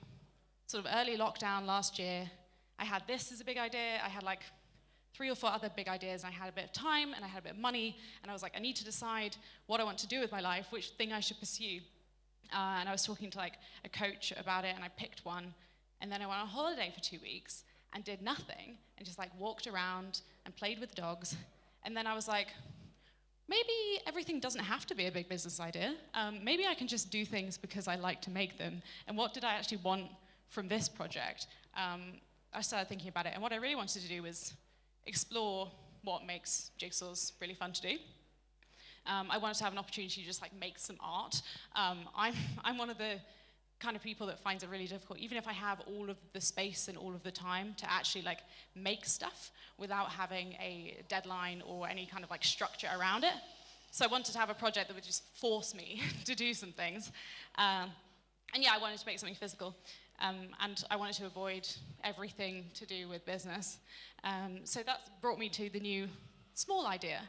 sort of early lockdown last year. I had this as a big idea. I had like 3 or 4 other big ideas, and I had a bit of time, and I had a bit of money, and I was like, I need to decide what I want to do with my life, which thing I should pursue. And I was talking to like a coach about it, and I picked one. And then I went on holiday for 2 weeks and did nothing and just like walked around and played with dogs. And then I was like, maybe everything doesn't have to be a big business idea. Maybe I can just do things because I like to make them. And what did I actually want from this project? I started thinking about it, and what I really wanted to do was explore what makes jigsaws really fun to do. I wanted to have an opportunity to just like make some art. I'm one of the kind of people that finds it really difficult, even if I have all of the space and all of the time, to actually like make stuff without having a deadline or any kind of like structure around it. So I wanted to have a project that would just force me to do some things. And yeah, I wanted to make something physical. And I wanted to avoid everything to do with business. So that's brought me to the new small idea,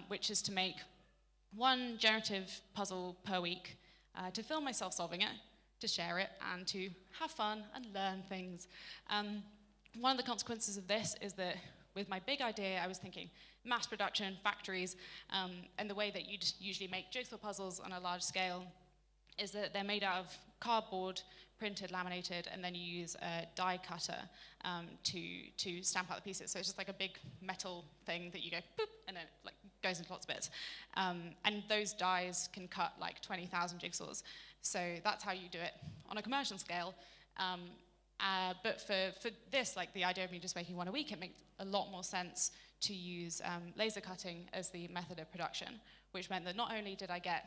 which is to make 1 generative puzzle per week, to film myself solving it, to share it, and to have fun and learn things. One of the consequences of this is that with my big idea, I was thinking mass production, factories, and the way that you'd usually make jigsaw puzzles on a large scale is that they're made out of cardboard, printed, laminated, and then you use a die cutter to stamp out the pieces. So it's just like a big metal thing that you go boop, and then it like goes into lots of bits. And those dies can cut like 20,000 jigsaws. So that's how you do it on a commercial scale. But for this, like the idea of me just making 1 a week, it makes a lot more sense to use laser cutting as the method of production, which meant that not only did I get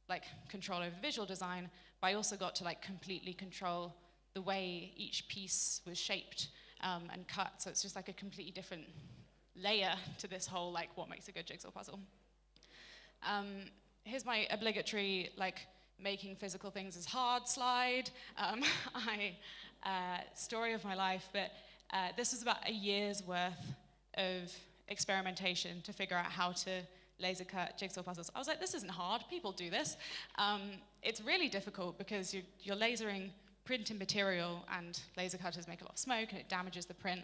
like control over visual design, but I also got to like completely control the way each piece was shaped and cut. So it's just like a completely different layer to this whole like what makes a good jigsaw puzzle. Here's my obligatory like making physical things is hard slide. Story of my life, but this was about a year's worth of experimentation to figure out how to laser cut jigsaw puzzles. I was like, this isn't hard, people do this. It's really difficult because you're lasering printed material, and laser cutters make a lot of smoke and it damages the print.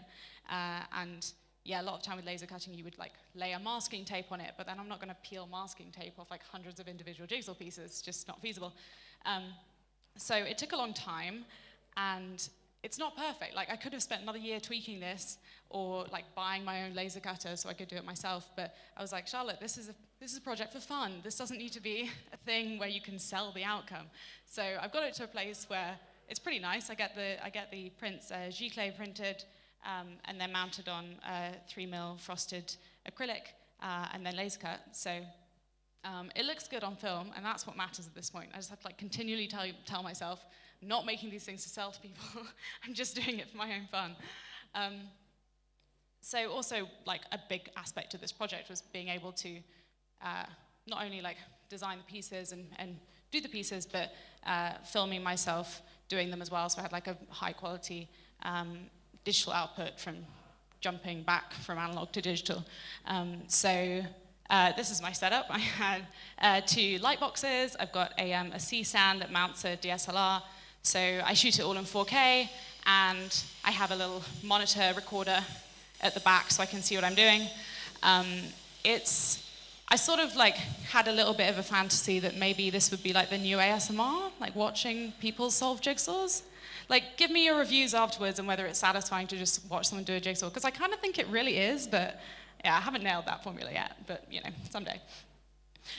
And yeah, a lot of time with laser cutting you would like layer masking tape on it, but then I'm not going to peel masking tape off like hundreds of individual jigsaw pieces. It's just not feasible. So it took a long time, and it's not perfect. Like I could have spent another year tweaking this, or like buying my own laser cutter so I could do it myself. But I was like, Charlotte, this is a project for fun. This doesn't need to be a thing where you can sell the outcome. So I've got it to a place where it's pretty nice. I get the prints giclée printed, and they're mounted on 3mm frosted acrylic, and then laser cut. So it looks good on film, and that's what matters at this point. I just have to like continually tell myself, not making these things to sell to people. I'm just doing it for my own fun. So also like a big aspect of this project was being able to not only like design the pieces and do the pieces, but filming myself doing them as well. So I had like a high quality digital output from jumping back from analog to digital. So this is my setup. I had 2 light boxes. I've got a C stand that mounts a DSLR. So I shoot it all in 4K, and I have a little monitor recorder at the back so I can see what I'm doing. I sort of like had a little bit of a fantasy that maybe this would be like the new ASMR, like watching people solve jigsaws. Like, give me your reviews afterwards and whether it's satisfying to just watch someone do a jigsaw, because I kind of think it really is, but yeah, I haven't nailed that formula yet, but you know, someday.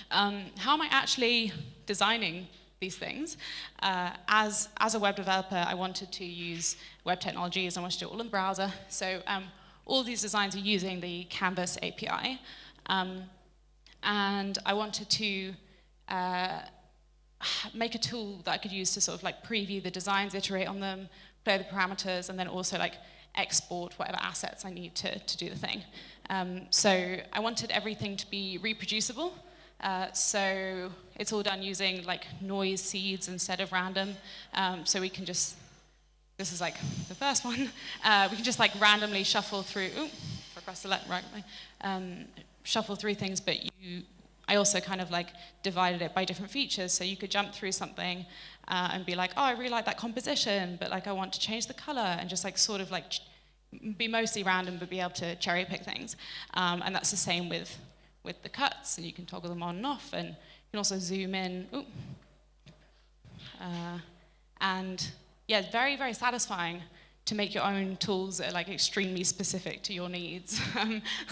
How am I actually designing these things? As a web developer, I wanted to use web technologies. I wanted to do it all in the browser. So all these designs are using the Canvas API. And I wanted to make a tool that I could use to sort of like preview the designs, iterate on them, play the parameters, and then also like export whatever assets I need to do the thing. So I wanted everything to be reproducible. So it's all done using like noise seeds instead of random. So we can just, this is like the first one, we can just like randomly shuffle through, press select right, shuffle through things, but I also kind of like divided it by different features, so you could jump through something and be like, oh, I really like that composition, but like I want to change the color, and just like sort of like be mostly random, but be able to cherry pick things. And that's the same with the cuts, and you can toggle them on and off, and you can also zoom in. And yeah, it's very, very satisfying to make your own tools that are like extremely specific to your needs.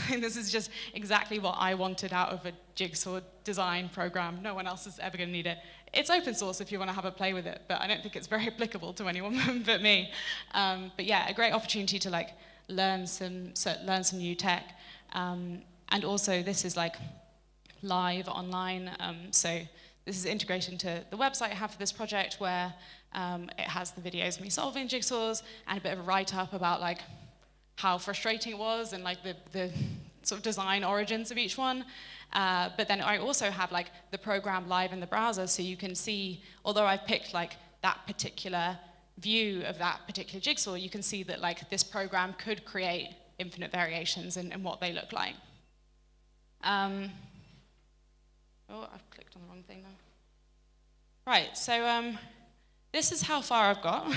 This is just exactly what I wanted out of a jigsaw design program. No one else is ever going to need it. It's open source if you want to have a play with it, but I don't think it's very applicable to anyone but me. But yeah, a great opportunity to like learn some new tech. And also this is like live online. So this is integration to the website I have for this project, where it has the videos of me solving jigsaws and a bit of a write-up about like how frustrating it was and like the sort of design origins of each one. But then I also have like the program live in the browser, so you can see, although I've picked like that particular view of that particular jigsaw, you can see that like this program could create infinite variations in what they look like. Oh, I've clicked on the wrong thing now. Right, so this is how far I've got.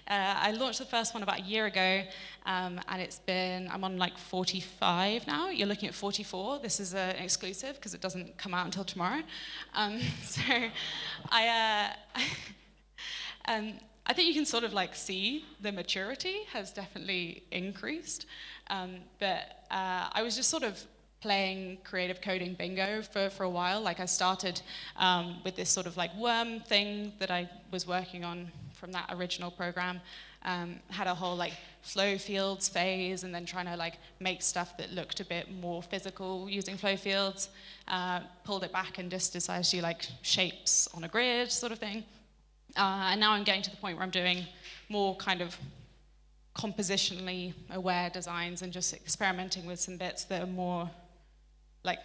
I launched the first one about a year ago, and I'm on like 45 now. You're looking at 44. This is an exclusive because it doesn't come out until tomorrow. So I think you can sort of like see the maturity has definitely increased. But I was just sort of playing creative coding bingo for a while. Like I started with this sort of like worm thing that I was working on from that original program. Had a whole like flow fields phase, and then trying to like make stuff that looked a bit more physical using flow fields. Pulled it back and just decided to do like shapes on a grid sort of thing. And now I'm getting to the point where I'm doing more kind of compositionally aware designs and just experimenting with some bits that are more like,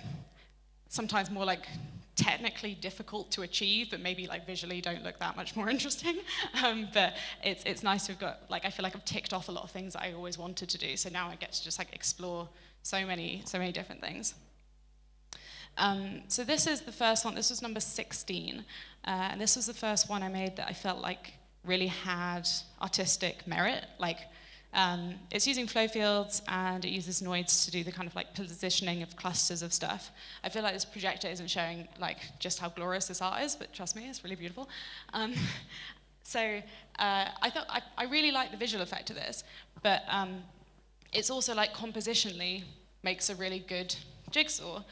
sometimes more like technically difficult to achieve, but maybe like visually don't look that much more interesting. But it's nice to have got, like, I feel like I've ticked off a lot of things that I always wanted to do, so now I get to just like explore so many different things. So this is the first one. This was number 16, and this was the first one I made that I felt like really had artistic merit. Like, it's using flow fields, and it uses nodes to do the kind of like positioning of clusters of stuff. I feel like this projector isn't showing like just how glorious this art is, but trust me, it's really beautiful. So I thought I really like the visual effect of this, but it's also like compositionally makes a really good jigsaw,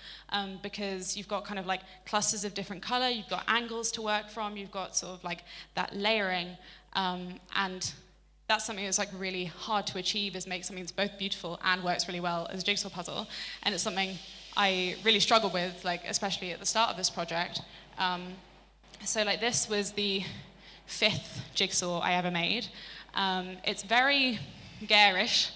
because you've got kind of like clusters of different color, you've got angles to work from, you've got sort of like that layering, and that's something that's like really hard to achieve, is make something that's both beautiful and works really well as a jigsaw puzzle. And it's something I really struggle with, like especially at the start of this project. So like this was the 5th jigsaw I ever made. It's very garish,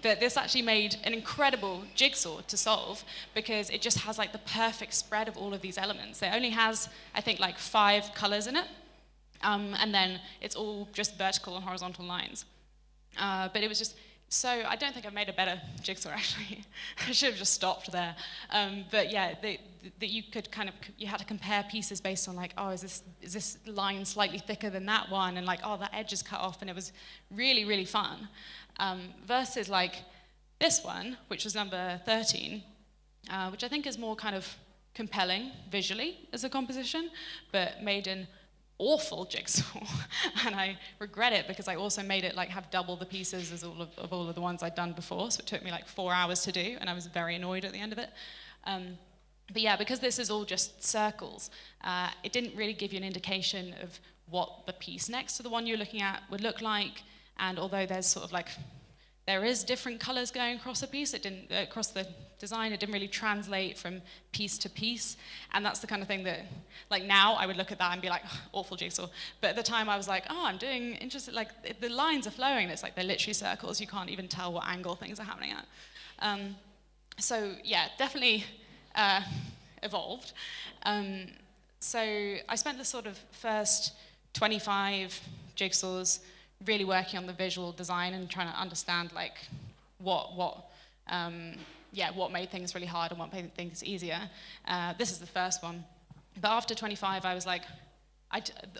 but this actually made an incredible jigsaw to solve, because it just has like the perfect spread of all of these elements. It only has, I think, like 5 colors in it. And then it's all just vertical and horizontal lines. But it was just So I don't think I've made a better jigsaw, actually. I should have just stopped there. But yeah, that you could kind of, you had to compare pieces based on like, oh, is this line slightly thicker than that one? And like, oh, that edge is cut off, and it was really, really fun. Versus like this one, which was number 13, which I think is more kind of compelling visually as a composition, but made an awful jigsaw. And I regret it because I also made it like have double the pieces as all of the ones I'd done before, so it took me like 4 hours to do, and I was very annoyed at the end of it. But yeah, because this is all just circles, it didn't really give you an indication of what the piece next to the one you're looking at would look like. And although there's sort of like, there is different colors going across a piece, it didn't, across the design, it didn't really translate from piece to piece. And that's the kind of thing that, like now I would look at that and be like, oh, awful jigsaw. But at the time I was like, oh, I'm doing interesting, like the lines are flowing, and it's like they're literally circles, you can't even tell what angle things are happening at. So yeah, definitely evolved. So I spent the sort of first 25 jigsaws really working on the visual design and trying to understand like what made things really hard and what made things easier. This is the first one. But after 25, I was like,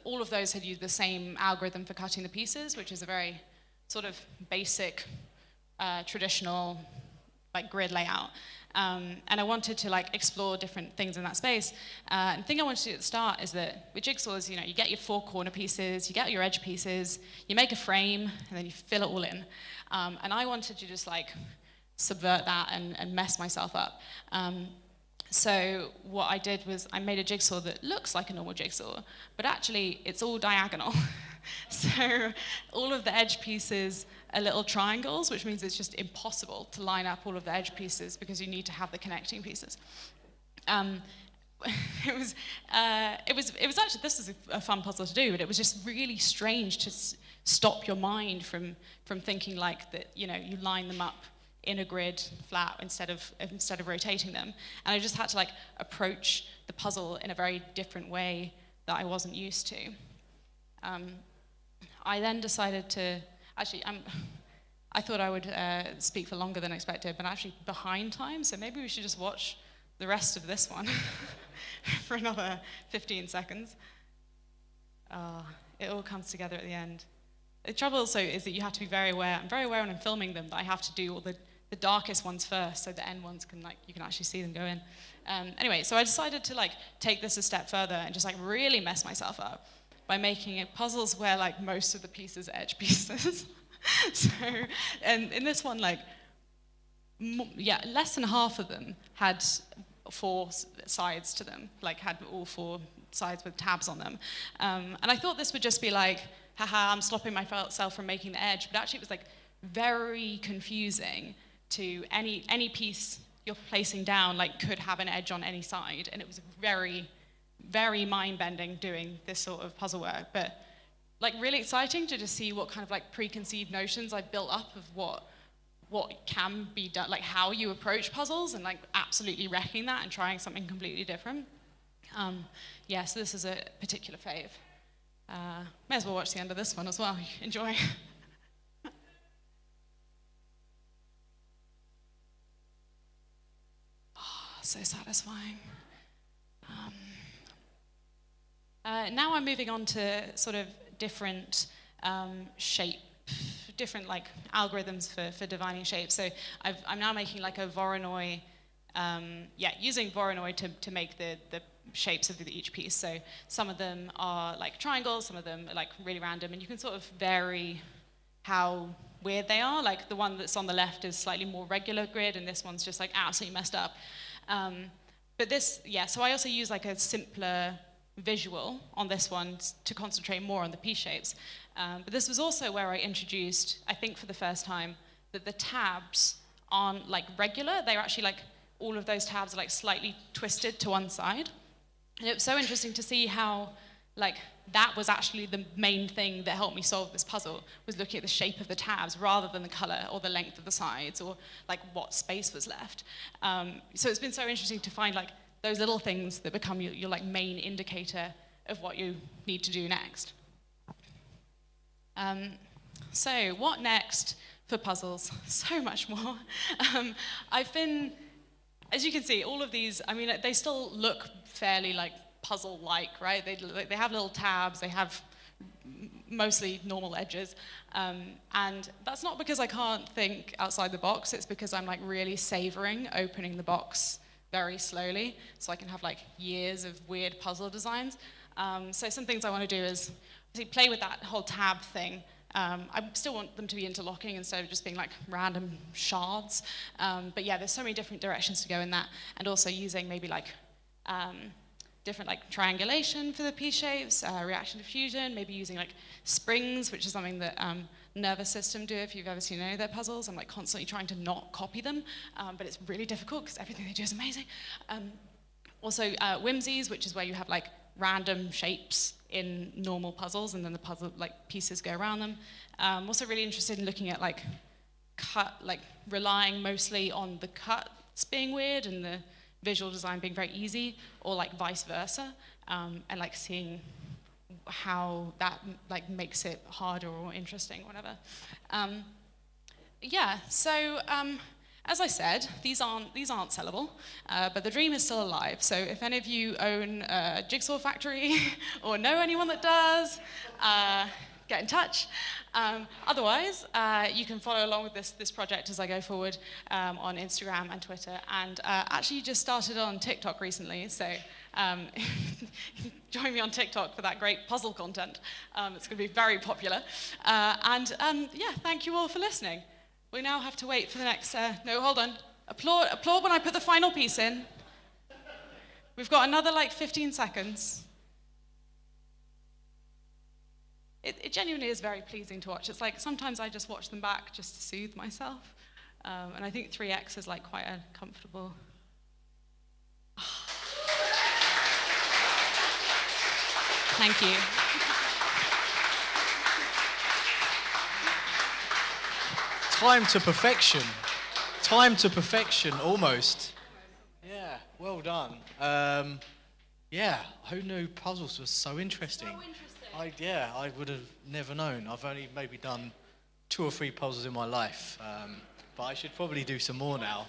all of those had used the same algorithm for cutting the pieces, which is a very sort of basic, traditional like grid layout. And I wanted to like explore different things in that space. And the thing I wanted to do at the start is that with jigsaws, you know, you get your 4 corner pieces, you get your edge pieces, you make a frame, and then you fill it all in. And I wanted to just like subvert that and mess myself up. So what I did was I made a jigsaw that looks like a normal jigsaw, but actually it's all diagonal. So all of the edge pieces are little triangles, which means it's just impossible to line up all of the edge pieces because you need to have the connecting pieces. It was actually, this is a fun puzzle to do, but it was just really strange to stop your mind from thinking like that, you know, you line them up in a grid flat instead of rotating them. And I just had to like approach the puzzle in a very different way that I wasn't used to. I then decided to, actually, I thought I would speak for longer than expected, but I'm actually behind time, so maybe we should just watch the rest of this one for another 15 seconds. It all comes together at the end. The trouble also is that you have to be very aware. I'm very aware when I'm filming them that I have to do all the darkest ones first, so the end ones can like, you can actually see them go in. Anyway, so I decided to like take this a step further and just like really mess myself up by making it puzzles where like most of the pieces are edge pieces. So, and in this one, like, less than half of them had 4 sides to them, like had all 4 sides with tabs on them. And I thought this would just be like, haha, I'm stopping myself from making the edge, but actually it was like very confusing to any piece you're placing down, like could have an edge on any side, and it was very, very mind-bending doing this sort of puzzle work, but like really exciting to just see what kind of like preconceived notions I built up of what can be done, like how you approach puzzles, and like absolutely wrecking that and trying something completely different. Yeah, so this is a particular fave. May as well watch the end of this one as well. Enjoy. So satisfying. Now I'm moving on to sort of different different like algorithms for defining shapes. So I'm now making like a Voronoi, using Voronoi to make the shapes of each piece. So some of them are like triangles, some of them are like really random, and you can sort of vary how weird they are. Like the one that's on the left is slightly more regular grid, and this one's just like absolutely messed up. But this, so I also use like a simpler visual on this one to concentrate more on the piece shapes. But this was also where I introduced, I think for the first time, that the tabs aren't like regular. They're actually like, all of those tabs are like slightly twisted to one side. And it was so interesting to see how like that was actually the main thing that helped me solve this puzzle, was looking at the shape of the tabs rather than the color or the length of the sides or like what space was left. So it's been so interesting to find like those little things that become your like main indicator of what you need to do next. So what next for puzzles, so much more. I've been, as you can see, all of these, I mean, they still look fairly like puzzle-like, right? They have little tabs, they have mostly normal edges, and that's not because I can't think outside the box, it's because I'm like really savoring opening the box very slowly, so I can have like years of weird puzzle designs. So some things I want to do is play with that whole tab thing. I still want them to be interlocking instead of just being like random shards. But yeah, there's so many different directions to go in that, and also using maybe like different like triangulation for the piece shapes, reaction diffusion, maybe using like springs, which is something that nervous system do if you've ever seen any of their puzzles. I'm like constantly trying to not copy them, but it's really difficult because everything they do is amazing. Also whimsies, which is where you have like random shapes in normal puzzles, and then the puzzle like pieces go around them. I'm also really interested in looking at like relying mostly on the cuts being weird and the visual design being very easy, or like vice versa, and like seeing how that like makes it harder or interesting, whatever. Yeah, so as I said, these aren't sellable, but the dream is still alive. So if any of you own a jigsaw factory or know anyone that does, get in touch. Otherwise, you can follow along with this project as I go forward on Instagram and Twitter. And actually just started on TikTok recently, so join me on TikTok for that great puzzle content. It's going to be very popular. Yeah, thank you all for listening. We now have to wait for the next, no, hold on. Applaud when I put the final piece in. We've got another like 15 seconds. It genuinely is very pleasing to watch. It's like sometimes I just watch them back just to soothe myself. And I think 3x is like quite a comfortable. Thank you. Time to perfection. Time to perfection, almost. Yeah, well done. Yeah, who knew puzzles were so interesting? I would have never known. I've only maybe done 2 or 3 puzzles in my life, but I should probably do some more now.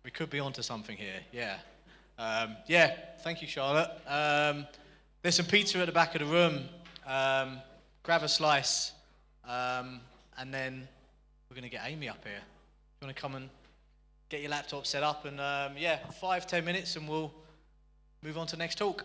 We could be onto something here, yeah. Yeah, thank you, Charlotte. There's some pizza at the back of the room. Grab a slice, and then we're going to get Amy up here. You want to come and get your laptop set up, and yeah, 5-10 minutes, and we'll move on to next talk.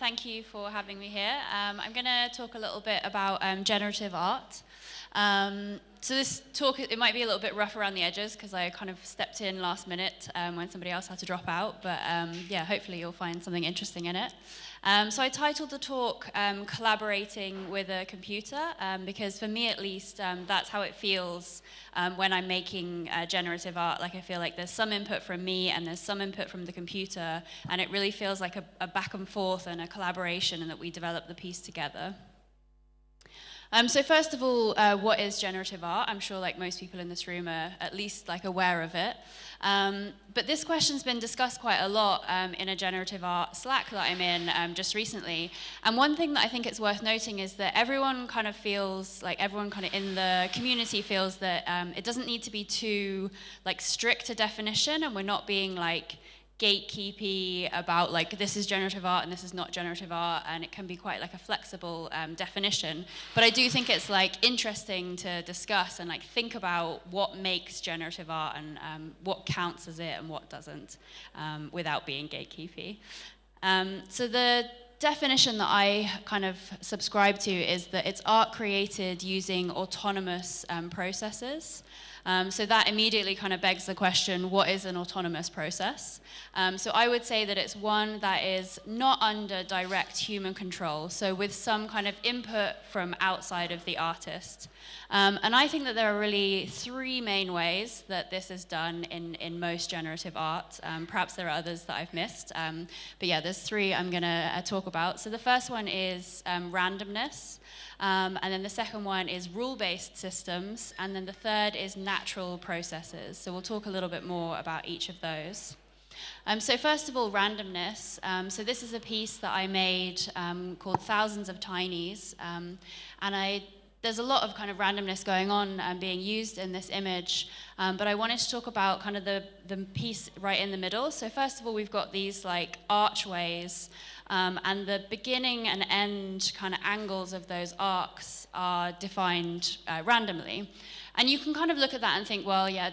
Thank you for having me here. I'm going to talk a little bit about generative art. So this talk, it might be a little bit rough around the edges because I kind of stepped in last minute when somebody else had to drop out, but yeah, hopefully you'll find something interesting in it. So I titled the talk Collaborating with a Computer, because for me at least, that's how it feels when I'm making generative art. Like I feel like there's some input from me and there's some input from the computer, and it really feels like a back and forth and a collaboration, and that we develop the piece together. So first of all, what is generative art? I'm sure like most people in this room are at least like aware of it. But this question's been discussed quite a lot in a generative art Slack that I'm in just recently. And one thing that I think it's worth noting is that everyone kind of feels, like everyone kind of in the community feels that it doesn't need to be too like strict a definition, and we're not being like gatekeepy about like this is generative art and this is not generative art, and it can be quite like a flexible definition. But I do think it's like interesting to discuss and like think about what makes generative art and what counts as it and what doesn't, without being gatekeepy. So the definition that I kind of subscribe to is that it's art created using autonomous processes. So that immediately kind of begs the question, what is an autonomous process? So I would say that it's one that is not under direct human control, so with some kind of input from outside of the artist. And I think that there are really three main ways that this is done in most generative art. Perhaps there are others that I've missed, but yeah, there's three I'm going to talk about. So the first one is randomness. And then the second one is rule-based systems, and then the third is natural processes. So we'll talk a little bit more about each of those. So first of all, randomness. So this is a piece that I made called Thousands of Tinies, and there's a lot of kind of randomness going on being used in this image, but I wanted to talk about kind of the piece right in the middle. So first of all, we've got these like archways, and the beginning and end kind of angles of those arcs are defined randomly. And you can kind of look at that and think, well, yeah,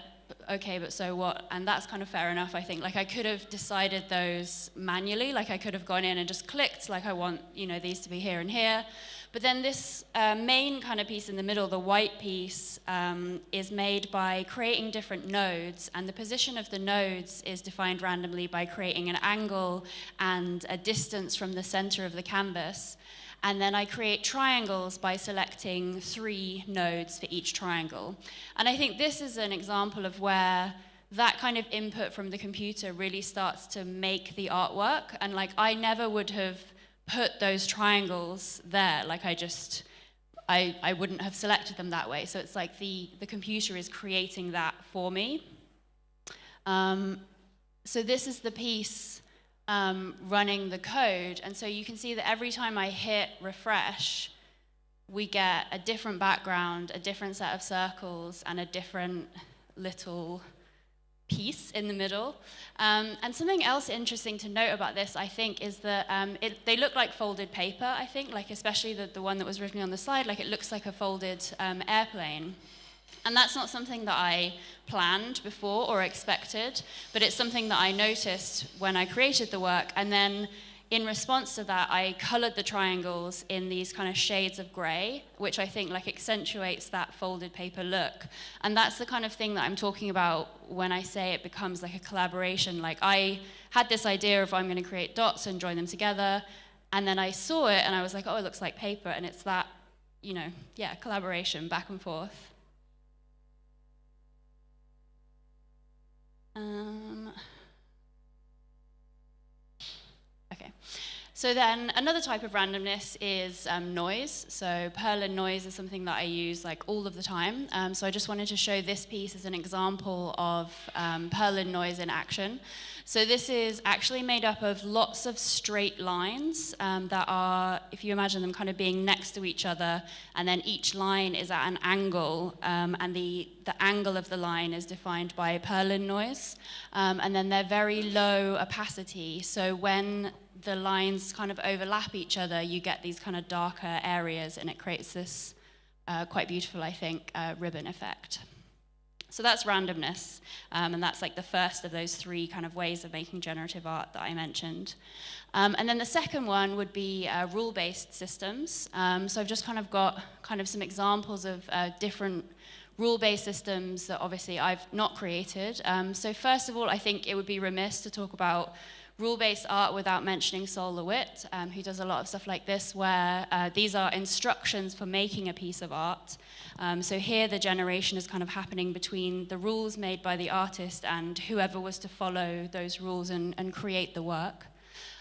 okay, but so what? And that's kind of fair enough, I think. Like I could have decided those manually, like I could have gone in and just clicked, like I want, you know, these to be here and here. But then this main kind of piece in the middle, the white piece, is made by creating different nodes, and the position of the nodes is defined randomly by creating an angle and a distance from the center of the canvas. And then I create triangles by selecting 3 nodes for each triangle. And I think this is an example of where that kind of input from the computer really starts to make the artwork. And like I never would have put those triangles there, like I wouldn't have selected them that way. So it's like the computer is creating that for me. So this is the piece running the code, and so you can see that every time I hit refresh, we get a different background, a different set of circles, and a different little piece in the middle. And something else interesting to note about this, I think, is that they look like folded paper, I think, like especially the one that was written on the slide, like it looks like a folded airplane. And that's not something that I planned before or expected, but it's something that I noticed when I created the work. And then in response to that, I colored the triangles in these kind of shades of gray, which I think like accentuates that folded paper look. And that's the kind of thing that I'm talking about when I say it becomes like a collaboration. Like I had this idea of I'm going to create dots and join them together, and then I saw it and I was like, oh, it looks like paper. And it's that, you know, yeah, collaboration back and forth. Okay, so then another type of randomness is noise. So Perlin noise is something that I use like all of the time. So I just wanted to show this piece as an example of Perlin noise in action. So this is actually made up of lots of straight lines that are, if you imagine them kind of being next to each other, and then each line is at an angle, and the angle of the line is defined by Perlin noise. And then they're very low opacity, so when the lines kind of overlap each other, you get these kind of darker areas, and it creates this quite beautiful, I think, ribbon effect. So that's randomness, and that's like the first of those three kind of ways of making generative art that I mentioned. And then the second one would be rule-based systems. So I've just kind of got some examples of different rule-based systems that obviously I've not created. So first of all, I think it would be remiss to talk about rule-based art without mentioning Sol LeWitt, who does a lot of stuff like this, where these are instructions for making a piece of art. So here the generation is kind of happening between the rules made by the artist and whoever was to follow those rules and create the work.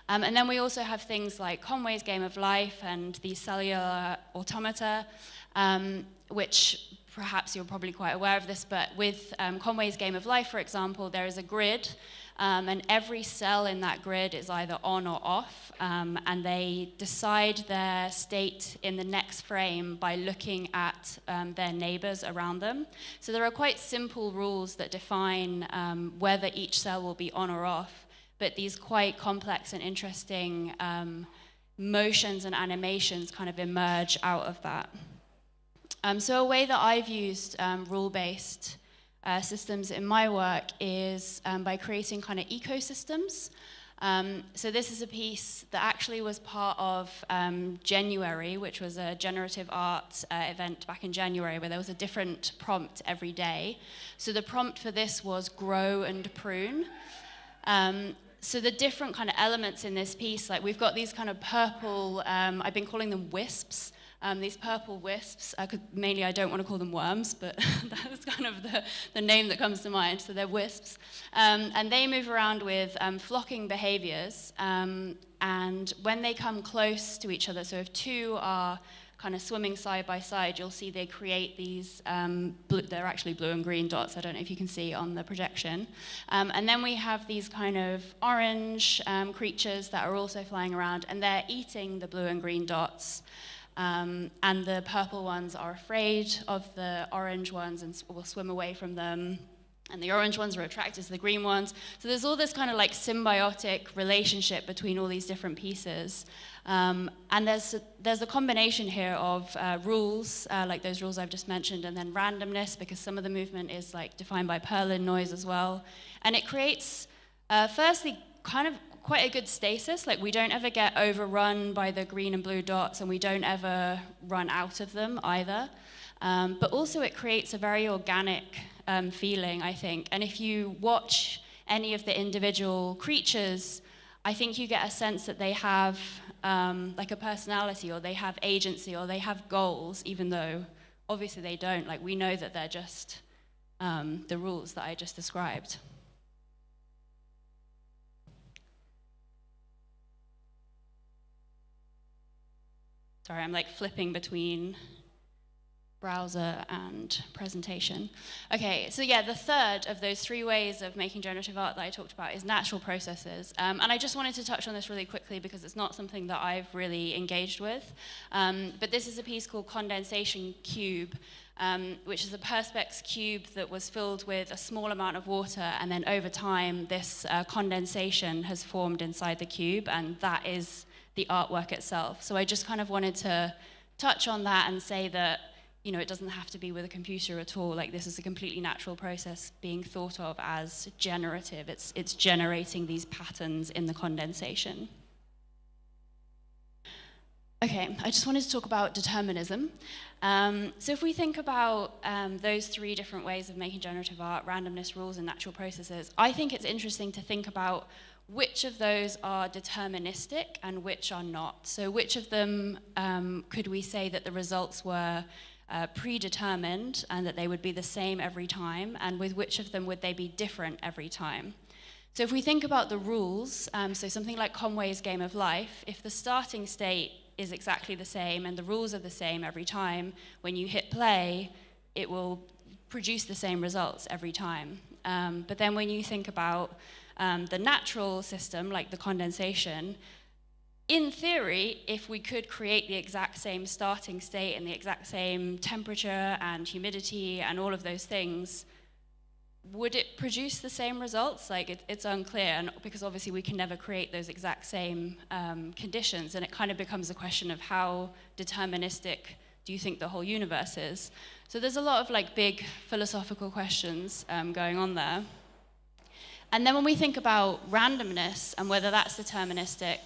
And then we also have things like Conway's Game of Life and the cellular automata, which perhaps you're probably quite aware of this, but with Conway's Game of Life, for example, there is a grid, and every cell in that grid is either on or off, and they decide their state in the next frame by looking at their neighbors around them. So there are quite simple rules that define whether each cell will be on or off, but these quite complex and interesting motions and animations kind of emerge out of that. So a way that I've used rule-based systems in my work is by creating kind of ecosystems. So this is a piece that actually was part of January, which was a generative art event back in January, where there was a different prompt every day. So the prompt for this was grow and prune. So the different kind of elements in this piece, like we've got these kind of purple, I've been calling them wisps. These purple wisps, mainly I don't want to call them worms, but that's kind of the name that comes to mind, so they're wisps. And they move around with flocking behaviors, and when they come close to each other, so if two are kind of swimming side by side, you'll see they create these, they're actually blue and green dots, I don't know if you can see on the projection. And then we have these kind of orange creatures that are also flying around, and they're eating the blue and green dots. And the purple ones are afraid of the orange ones and will swim away from them. And the orange ones are attracted to the green ones. So there's all this kind of like symbiotic relationship between all these different pieces. And there's a combination here of rules, like those rules I've just mentioned, and then randomness, because some of the movement is like defined by Perlin noise as well. And it creates, firstly, kind of quite a good stasis, like we don't ever get overrun by the green and blue dots, and we don't ever run out of them either. But also it creates a very organic feeling, I think. And if you watch any of the individual creatures, I think you get a sense that they have like a personality, or they have agency, or they have goals, even though obviously they don't. Like we know that they're just the rules that I just described. Sorry, I'm like flipping between browser and presentation. Okay, so yeah, the third of those three ways of making generative art that I talked about is natural processes. And I just wanted to touch on this really quickly because it's not something that I've really engaged with. But this is a piece called Condensation Cube, which is a Perspex cube that was filled with a small amount of water, and then over time this condensation has formed inside the cube, and that is the artwork itself. So I just kind of wanted to touch on that and say that, you know, it doesn't have to be with a computer at all. Like this is a completely natural process being thought of as generative. It's generating these patterns in the condensation. Okay, I just wanted to talk about determinism. So if we think about those three different ways of making generative art, randomness, rules, and natural processes, I think it's interesting to think about which of those are deterministic and which are not. So which of them could we say that the results were predetermined and that they would be the same every time, and with which of them would they be different every time? So if we think about the rules, so something like Conway's Game of Life, if the starting state is exactly the same and the rules are the same every time, when you hit play, it will produce the same results every time. But then when you think about the natural system, like the condensation, in theory, if we could create the exact same starting state and the exact same temperature and humidity and all of those things, would it produce the same results? Like it's unclear, and because obviously we can never create those exact same conditions, and it kind of becomes a question of how deterministic do you think the whole universe is? So there's a lot of like big philosophical questions going on there. And then when we think about randomness and whether that's deterministic,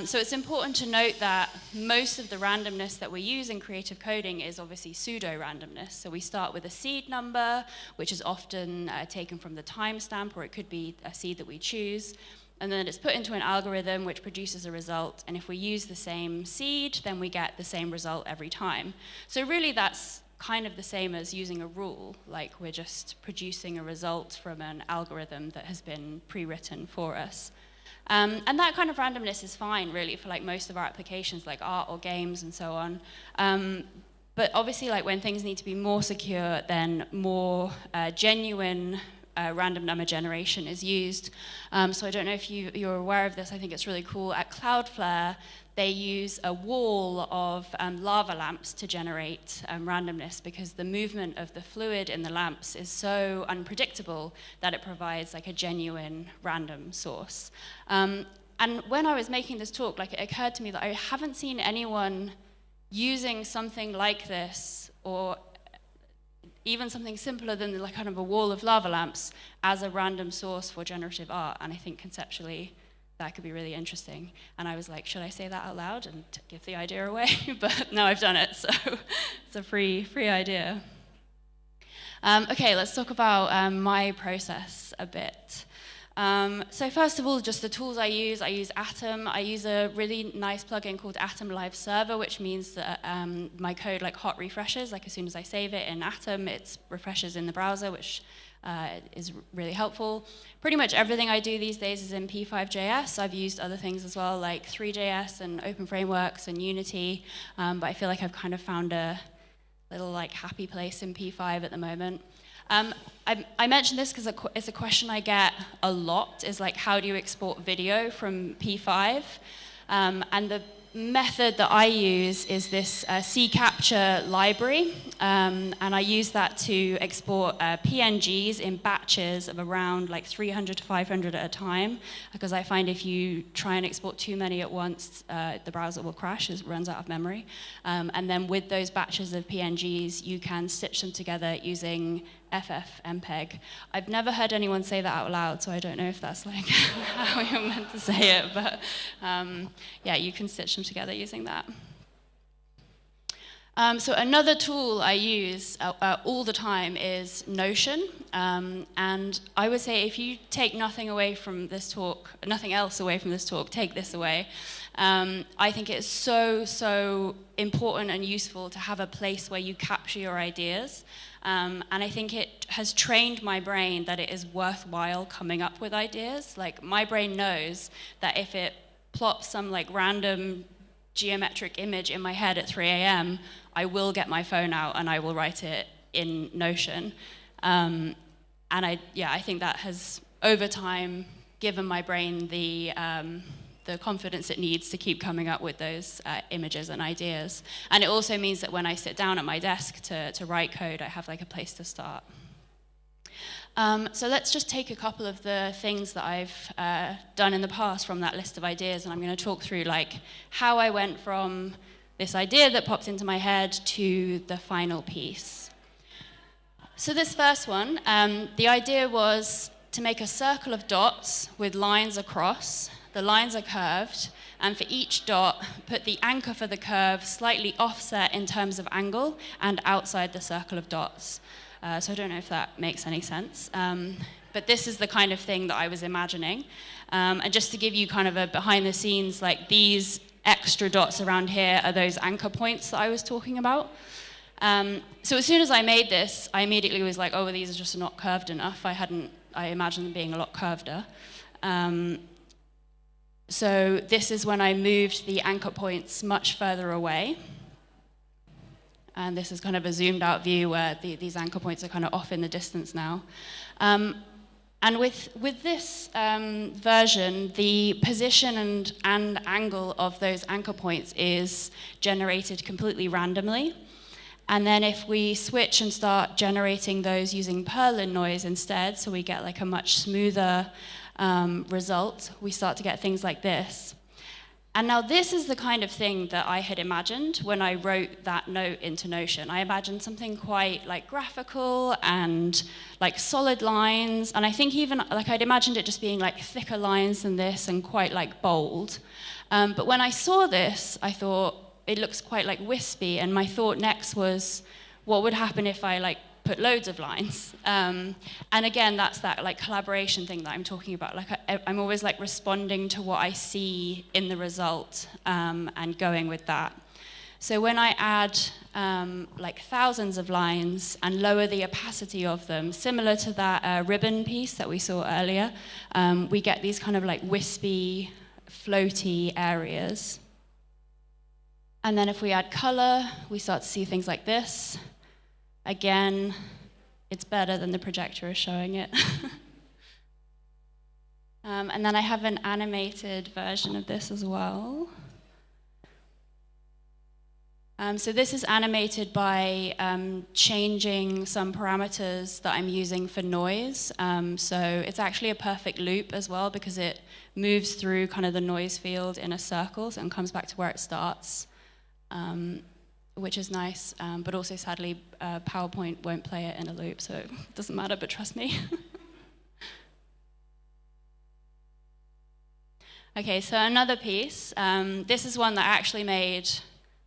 so it's important to note that most of the randomness that we use in creative coding is obviously pseudo-randomness. So we start with a seed number, which is often taken from the timestamp, or it could be a seed that we choose. And then it's put into an algorithm which produces a result. And if we use the same seed, then we get the same result every time. So really that's kind of the same as using a rule, like we're just producing a result from an algorithm that has been pre-written for us. And that kind of randomness is fine, really, for like most of our applications, like art or games and so on. But obviously, like when things need to be more secure, then more genuine random number generation is used. So I don't know if you're aware of this. I think it's really cool. At Cloudflare, they use a wall of lava lamps to generate randomness, because the movement of the fluid in the lamps is so unpredictable that it provides like a genuine random source. And when I was making this talk, like it occurred to me that I haven't seen anyone using something like this, or even something simpler than like kind of a wall of lava lamps, as a random source for generative art. And I think conceptually that could be really interesting. And I was like, should I say that out loud and give the idea away? But now I've done it, so it's a free idea. Okay, let's talk about my process a bit. So first of all, just the tools I use Atom. I use a really nice plugin called Atom Live Server, which means that my code like hot refreshes. Like as soon as I save it in Atom, it refreshes in the browser, which is really helpful. Pretty much everything I do these days is in P5.js. I've used other things as well, like 3.js and Open Frameworks and Unity, but I feel like I've kind of found a little like happy place in P5 at the moment. I mentioned this because it's a question I get a lot, is like, how do you export video from P5? And the method that I use is this CCapture library, and I use that to export PNGs in batches of around like 300 to 500 at a time, because I find if you try and export too many at once, the browser will crash, it runs out of memory. And then with those batches of PNGs, you can stitch them together using FFmpeg. I've never heard anyone say that out loud, so I don't know if that's like how you're meant to say it, but yeah, you can stitch them together using that. So another tool I use all the time is Notion, and I would say if you take nothing away from this talk, nothing else away from this talk, take this away. I think it's so important and useful to have a place where you capture your ideas. And I think it has trained my brain that it is worthwhile coming up with ideas. Like, my brain knows that if it plops some like random geometric image in my head at 3 a.m., I will get my phone out and I will write it in Notion. And I think that has, over time, given my brain the confidence it needs to keep coming up with those images and ideas. And it also means that when I sit down at my desk to write code, I have like a place to start. So let's just take a couple of the things that I've done in the past from that list of ideas, and I'm going to talk through like how I went from this idea that popped into my head to the final piece. So this first one, the idea was to make a circle of dots with lines across. The lines are curved, and for each dot, put the anchor for the curve slightly offset in terms of angle and outside the circle of dots. So I don't know if that makes any sense, but this is the kind of thing that I was imagining. And just to give you kind of a behind the scenes, like these extra dots around here are those anchor points that I was talking about. So as soon as I made this, I immediately was like, oh, well, these are just not curved enough. I imagined them being a lot curveder. So this is when I moved the anchor points much further away. And this is kind of a zoomed out view where these anchor points are kind of off in the distance now. And with this version, the position and angle of those anchor points is generated completely randomly. And then if we switch and start generating those using Perlin noise instead, so we get like a much smoother result, we start to get things like this. And now this is the kind of thing that I had imagined when I wrote that note into Notion. I imagined something quite like graphical and like solid lines. And I think even like I'd imagined it just being like thicker lines than this and quite like bold. But when I saw this, I thought it looks quite like wispy. And my thought next was, what would happen if I like put loads of lines? And again, that's that like collaboration thing that I'm talking about. Like I'm always like responding to what I see in the result and going with that. So when I add like thousands of lines and lower the opacity of them, similar to that ribbon piece that we saw earlier, we get these kind of like wispy, floaty areas. And then if we add color, we start to see things like this. Again, it's better than the projector is showing it. And then I have an animated version of this as well. So this is animated by changing some parameters that I'm using for noise. So it's actually a perfect loop as well because it moves through kind of the noise field in a circle and comes back to where it starts. Which is nice, but also sadly PowerPoint won't play it in a loop, so it doesn't matter, but trust me. Okay, so another piece. This is one that I actually made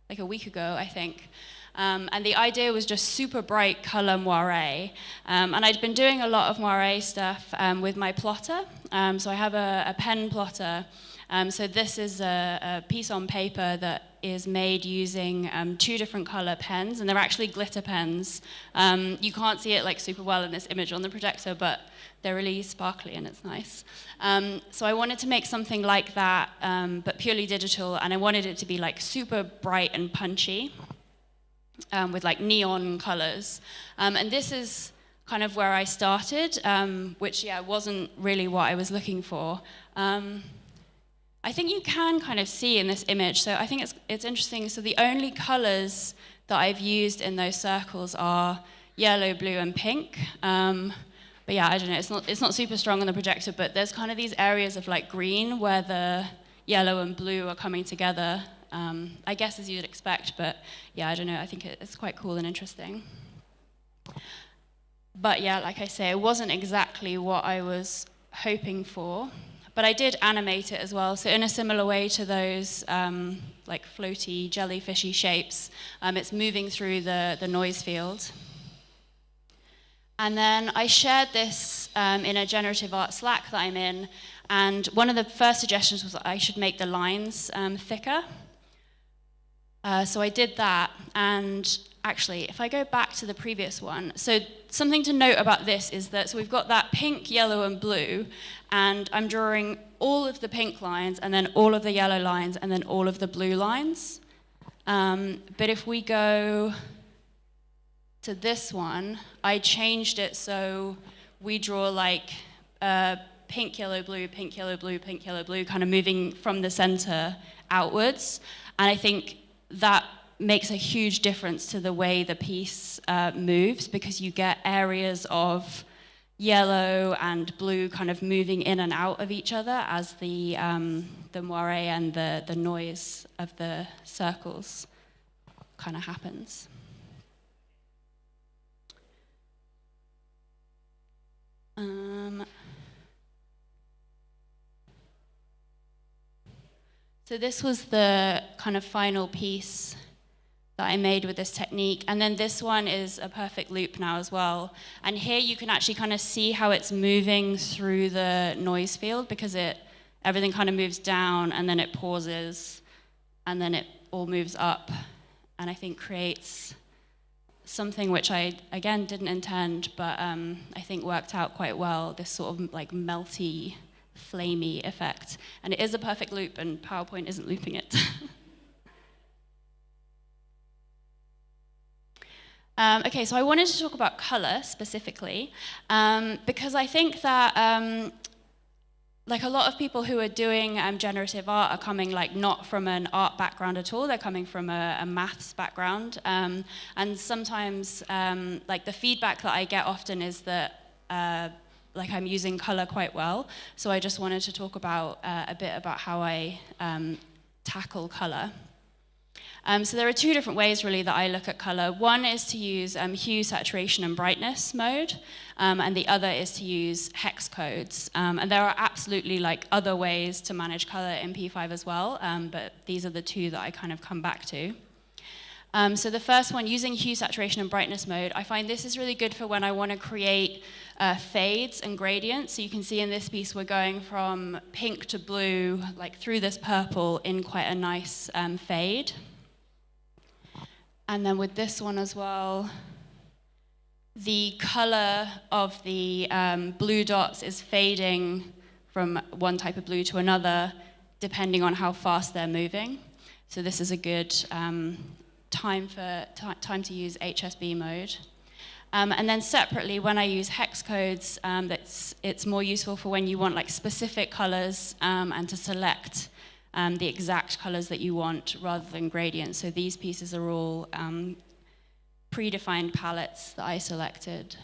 like a week ago, I think. And the idea was just super bright color moire. And I'd been doing a lot of moire stuff with my plotter. So I have a pen plotter. So this is a piece on paper that is made using 2 different color pens, and they're actually glitter pens. You can't see it like super well in this image on the projector, but they're really sparkly and it's nice. So I wanted to make something like that, but purely digital, and I wanted it to be like super bright and punchy with like neon colors. And this is kind of where I started, which wasn't really what I was looking for. I think you can kind of see in this image, so I think it's interesting. So the only colors that I've used in those circles are yellow, blue, and pink. But yeah, I don't know, it's not super strong on the projector, but there's kind of these areas of like green where the yellow and blue are coming together, I guess as you'd expect, but yeah, I don't know, I think it's quite cool and interesting. But yeah, like I say, it wasn't exactly what I was hoping for. But I did animate it as well, so in a similar way to those like floaty, jellyfishy shapes, it's moving through the noise field. And then I shared this in a Generative Art Slack that I'm in, and one of the first suggestions was that I should make the lines thicker. So I did that, and actually, if I go back to the previous one, so something to note about this is that, so we've got that pink, yellow, and blue, and I'm drawing all of the pink lines, and then all of the yellow lines, and then all of the blue lines. But if we go to this one, I changed it so we draw like pink, yellow, blue, pink, yellow, blue, pink, yellow, blue, kind of moving from the center outwards. And I think that makes a huge difference to the way the piece moves, because you get areas of yellow and blue kind of moving in and out of each other as the moire and the noise of the circles kind of happens. So this was the kind of final piece that I made with this technique. And then this one is a perfect loop now as well. And here you can actually kind of see how it's moving through the noise field, because everything kind of moves down and then it pauses and then it all moves up, and I think creates something which I, again, didn't intend, but I think worked out quite well, this sort of like melty, flamey effect. And it is a perfect loop, and PowerPoint isn't looping it. Okay, so I wanted to talk about color specifically, because I think that like a lot of people who are doing generative art are coming like not from an art background at all. They're coming from a maths background, and sometimes like the feedback that I get often is that like I'm using color quite well. So I just wanted to talk about a bit about how I tackle color. So there are two different ways really that I look at color. One is to use hue, saturation, and brightness mode, and the other is to use hex codes. And there are absolutely like other ways to manage color in P5 as well, but these are the two that I kind of come back to. So the first one, using hue, saturation, and brightness mode, I find this is really good for when I want to create fades and gradients. So you can see in this piece we're going from pink to blue, like through this purple in quite a nice fade. And then with this one as well, the color of the blue dots is fading from one type of blue to another, depending on how fast they're moving. So this is a good time to use HSB mode. And then separately, when I use hex codes, it's more useful for when you want like specific colors and to select the exact colors that you want rather than gradients. So these pieces are all predefined palettes that I selected.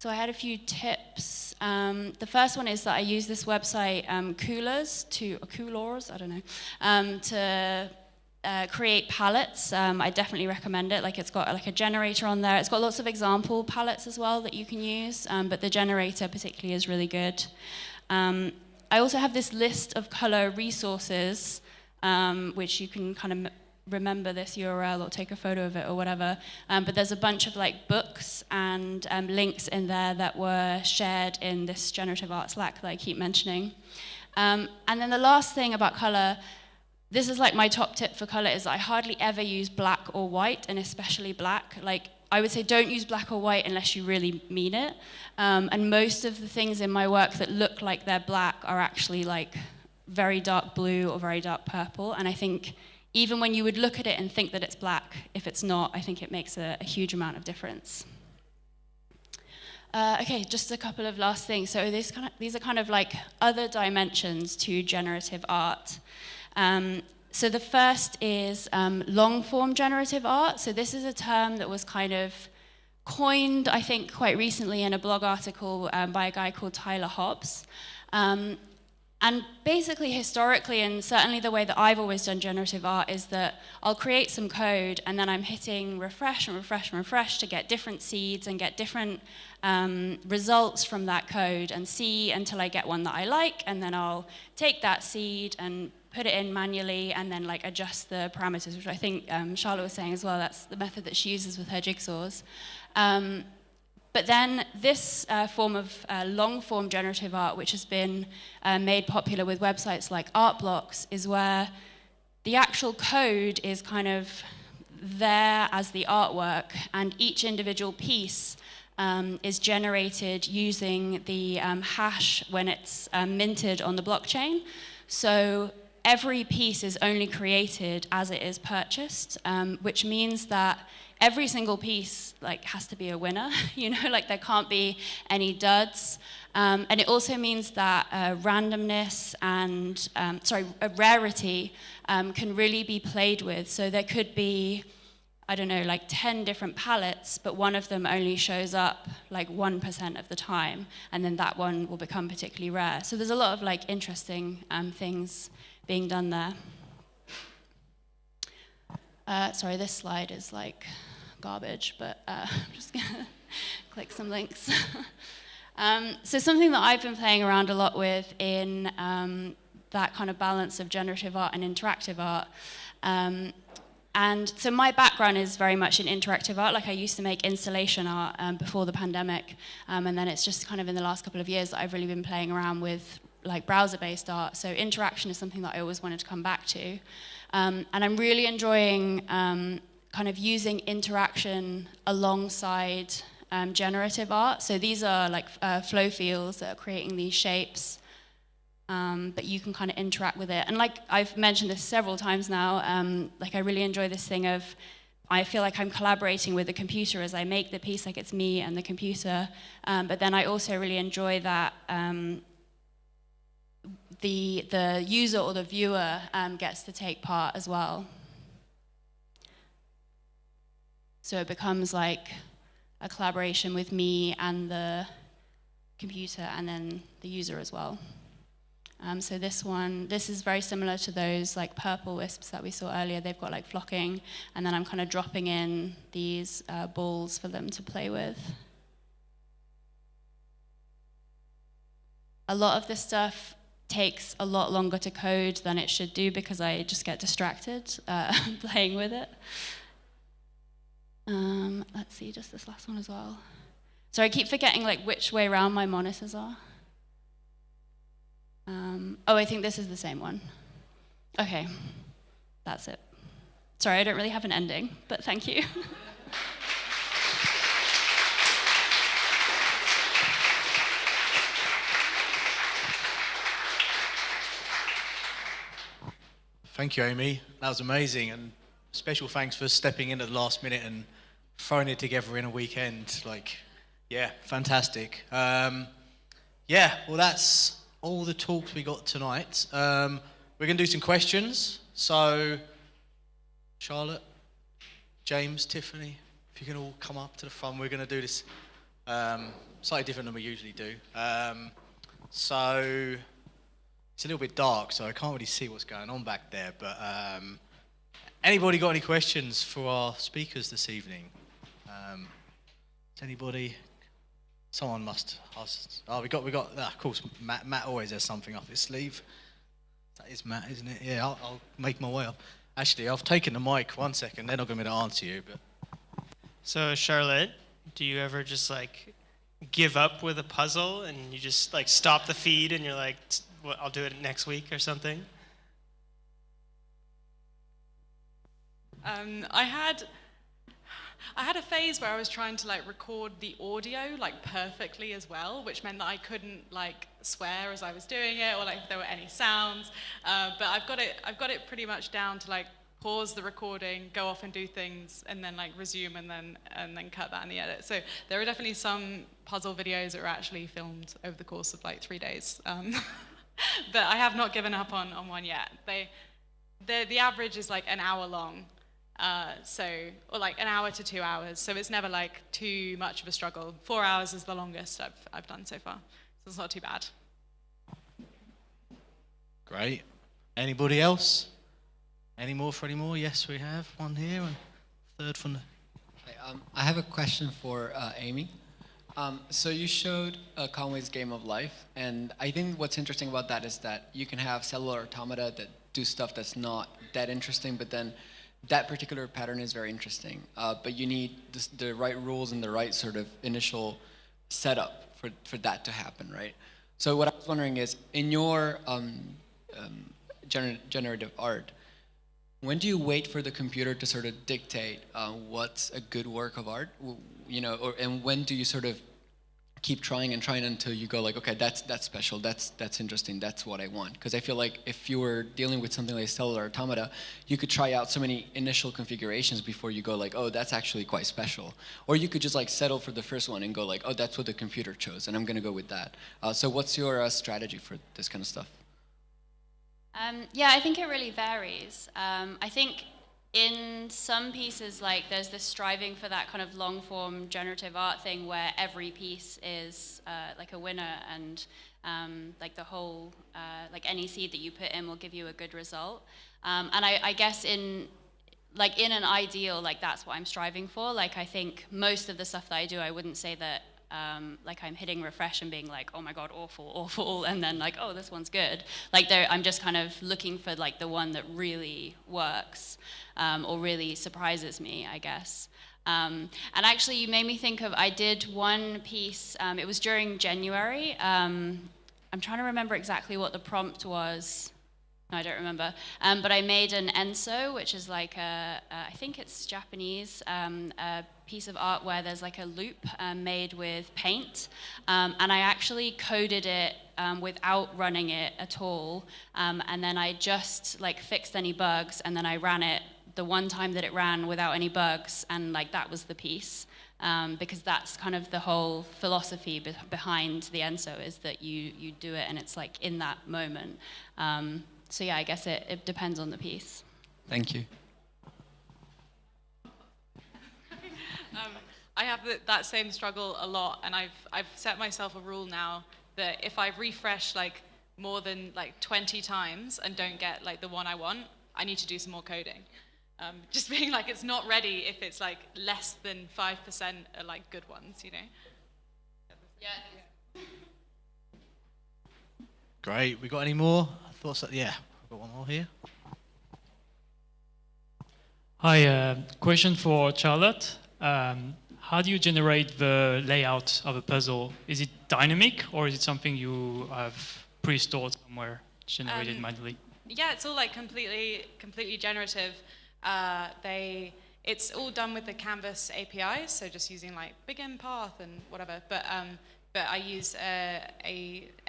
So I had a few tips. The first one is that I use this website, Coolors, I don't know, to create palettes. I definitely recommend it. Like, it's got like a generator on there. It's got lots of example palettes as well that you can use, but the generator particularly is really good. I also have this list of color resources, which you can kind of remember this URL or take a photo of it or whatever, but there's a bunch of like books and links in there that were shared in this Generative Art Slack that I keep mentioning. And then the last thing about color, this is like my top tip for color, is I hardly ever use black or white, and especially black. Like, I would say don't use black or white unless you really mean it. And most of the things in my work that look like they're black are actually like very dark blue or very dark purple. And I think even when you would look at it and think that it's black, if it's not, I think it makes a huge amount of difference. Okay, just a couple of last things. So these are kind of like other dimensions to generative art. So the first is long-form generative art. So this is a term that was kind of coined, I think, quite recently in a blog article by a guy called Tyler Hobbs. And basically, historically, and certainly the way that I've always done generative art, is that I'll create some code, and then I'm hitting refresh and refresh and refresh to get different seeds and get different results from that code, and see until I get one that I like, and then I'll take that seed and put it in manually, and then like adjust the parameters, which I think Charlotte was saying as well. That's the method that she uses with her jigsaws. But then this form of long-form generative art, which has been made popular with websites like Art Blocks, is where the actual code is kind of there as the artwork, and each individual piece is generated using the hash when it's minted on the blockchain. So every piece is only created as it is purchased, which means that every single piece like has to be a winner, you know, like there can't be any duds. And it also means that randomness and, rarity can really be played with. So there could be, I don't know, like 10 different palettes, but one of them only shows up like 1% of the time, and then that one will become particularly rare. So there's a lot of like interesting things being done there. Sorry, this slide is like garbage, but I'm just gonna click some links. So something that I've been playing around a lot with in that kind of balance of generative art and interactive art. And so my background is very much in interactive art. Like, I used to make installation art before the pandemic, and then it's just kind of in the last couple of years that I've really been playing around with like browser-based art. So interaction is something that I always wanted to come back to. And I'm really enjoying kind of using interaction alongside generative art. So these are like flow fields that are creating these shapes, but you can kind of interact with it. And like I've mentioned this several times now, like I really enjoy this thing of, I feel like I'm collaborating with the computer as I make the piece, like it's me and the computer. But then I also really enjoy that the user or the viewer gets to take part as well. So it becomes like a collaboration with me and the computer and then the user as well. So this is very similar to those like purple wisps that we saw earlier. They've got like flocking, and then I'm kind of dropping in these balls for them to play with. A lot of this stuff takes a lot longer to code than it should do because I just get distracted playing with it. Let's see, just this last one as well. So I keep forgetting like which way around my monitors are. Oh, I think this is the same one. Okay, that's it. Sorry, I don't really have an ending, but thank you. Thank you, Amy. That was amazing, and special thanks for stepping in at the last minute and throwing it together in a weekend. Like, yeah, fantastic. Yeah, well, that's all the talks we got tonight. We're going to do some questions. So, Charlotte, James, Tiffany, if you can all come up to the front, we're going to do this slightly different than we usually do. So, it's a little bit dark, so I can't really see what's going on back there. But anybody got any questions for our speakers this evening? Does anybody? Someone must ask. Oh, we got. Of course, Matt always has something up his sleeve. That is Matt, isn't it? Yeah, I'll make my way up. Actually, I've taken the mic. 1 second. They're not going to be able to answer you. But so, Charlotte, do you ever just like give up with a puzzle and you just like stop the feed and you're like, well, I'll do it next week or something? I had a phase where I was trying to like record the audio like perfectly as well, which meant that I couldn't like swear as I was doing it or like if there were any sounds. But I've got it pretty much down to like pause the recording, go off and do things, and then like resume and then cut that in the edit. So there are definitely some puzzle videos that were actually filmed over the course of like 3 days. But I have not given up on one yet. The average is like an hour long. Or like an hour to 2 hours, so it's never like too much of a struggle. 4 hours is the longest I've done so far, so it's not too bad. great. Anybody else? Any more for any more? Yes, we have one here, and third from the... I have a question for Amy. So you showed Conway's Game of Life, and I think what's interesting about that is that you can have cellular automata that do stuff that's not that interesting, but then that particular pattern is very interesting. But you need the right rules and the right sort of initial setup for that to happen, right? So what I was wondering is, in your generative art, when do you wait for the computer to sort of dictate what's a good work of art, you know, and when do you sort of keep trying and trying until you go like, okay, that's special, that's interesting, that's what I want? Because I feel like if you were dealing with something like cellular automata, you could try out so many initial configurations before you go like, oh, that's actually quite special. Or you could just like settle for the first one and go like, oh, that's what the computer chose, and I'm gonna go with that. So what's your strategy for this kind of stuff? Yeah, I think it really varies. I think in some pieces, like there's this striving for that kind of long form generative art thing where every piece is like a winner, and like the whole, like any seed that you put in will give you a good result. And I guess in an ideal, like that's what I'm striving for. Like I think most of the stuff that I do, I wouldn't say that like I'm hitting refresh and being like, oh my god, awful, and then like, oh, this one's good. Like I'm just kind of looking for like the one that really works or really surprises me, I guess. And actually, you made me think of, I did one piece, it was during January. I'm trying to remember exactly what the prompt was. No, I don't remember. But I made an enso, which is like I think it's Japanese, a piece of art where there's like a loop made with paint. And I actually coded it without running it at all. And then I just like fixed any bugs, and then I ran it the one time that it ran without any bugs, and like that was the piece. Because that's kind of the whole philosophy behind the enso, is that you do it and it's like in that moment. So yeah, I guess it depends on the piece. Thank you. I have that same struggle a lot, and I've set myself a rule now that if I refresh like more than like 20 times and don't get like the one I want, I need to do some more coding. Just being like, it's not ready if it's like less than 5% are like good ones, you know? Yeah. Great. We got any more thoughts? Yeah, we've got one more here. Hi, question for Charlotte. How do you generate the layout of a puzzle? Is it dynamic or is it something you have pre-stored somewhere, generated manually? Yeah, it's all like completely generative. It's all done with the Canvas API, so just using like begin path and whatever. But I use a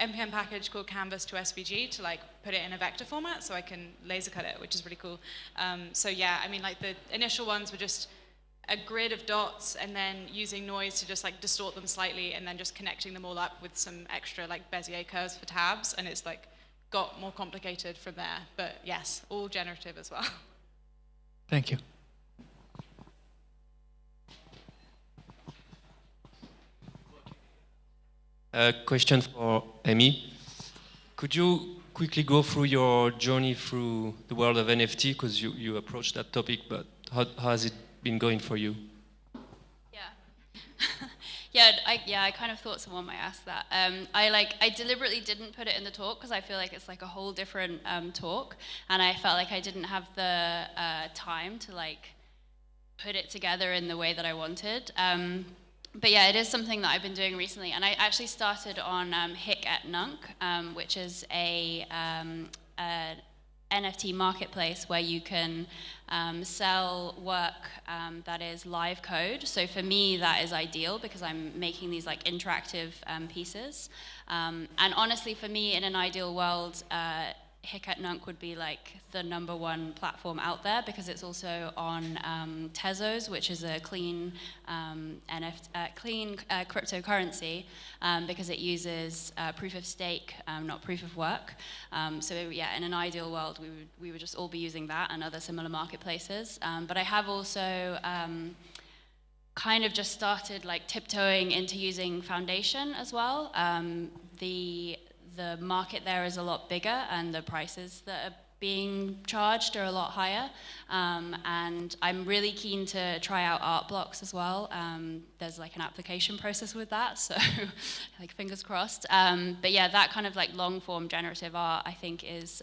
npm package called Canvas to SVG to like put it in a vector format, so I can laser cut it, which is really cool. So yeah, I mean, like the initial ones were just a grid of dots and then using noise to just like distort them slightly and then just connecting them all up with some extra like Bezier curves for tabs, and it's like got more complicated from there. But yes, all generative as well. Thank you. A question for Amy. Could you quickly go through your journey through the world of NFT, because you approached that topic, but how has it been going for you? I kind of thought someone might ask that. I deliberately didn't put it in the talk because I feel like it's like a whole different talk, and I felt like I didn't have the time to like put it together in the way that I wanted. But yeah, it is something that I've been doing recently, and I actually started on Hic@Nunc, which is a NFT marketplace where you can sell work that is live code. So for me, that is ideal because I'm making these like interactive pieces. And honestly, for me, in an ideal world, Hic@Nunc would be like the #1 platform out there because it's also on Tezos, which is a clean cryptocurrency because it uses proof of stake, not proof of work. So yeah, in an ideal world, we would just all be using that and other similar marketplaces. But I have also kind of just started like tiptoeing into using Foundation as well. The market there is a lot bigger and the prices that are being charged are a lot higher. And I'm really keen to try out art blocks as well. There's like an application process with that, so like fingers crossed. But yeah, that kind of like long form generative art I think is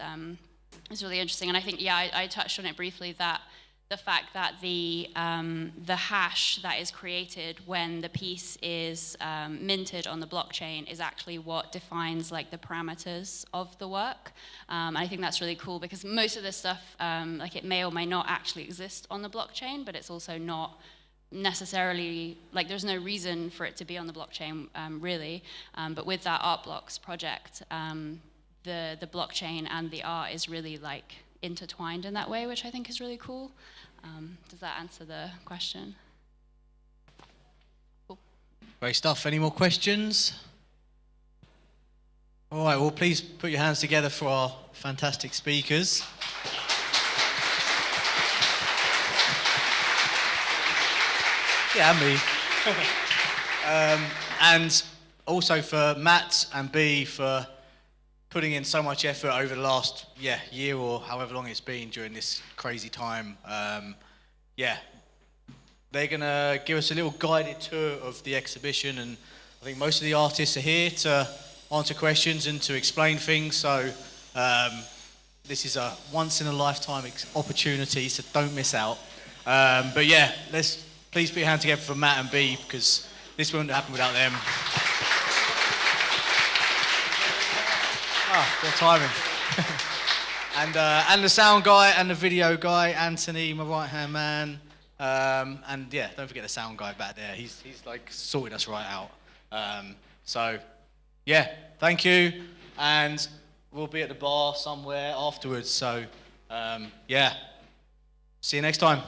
really interesting. And I think, yeah, I touched on it briefly, that the fact that the hash that is created when the piece is minted on the blockchain is actually what defines like the parameters of the work. And I think that's really cool because most of this stuff, like it may or may not actually exist on the blockchain, but it's also not necessarily, like there's no reason for it to be on the blockchain really. But with that Art Blocks project, the blockchain and the art is really like intertwined in that way, which I think is really cool. Does that answer the question? Cool. Great stuff. Any more questions? All right, well, please put your hands together for our fantastic speakers. Yeah, and me. And also for Matt and B for putting in so much effort over the last year or however long it's been during this crazy time. They're going to give us a little guided tour of the exhibition, and I think most of the artists are here to answer questions and to explain things, so this is a once-in-a-lifetime opportunity, so don't miss out. But yeah, let's please put your hand together for Matt and B, because this wouldn't happen without them. Good timing. And the sound guy and the video guy, Anthony, my right-hand man. And yeah, don't forget the sound guy back there. He's like sorted us right out. So yeah, thank you. And we'll be at the bar somewhere afterwards. So yeah, see you next time.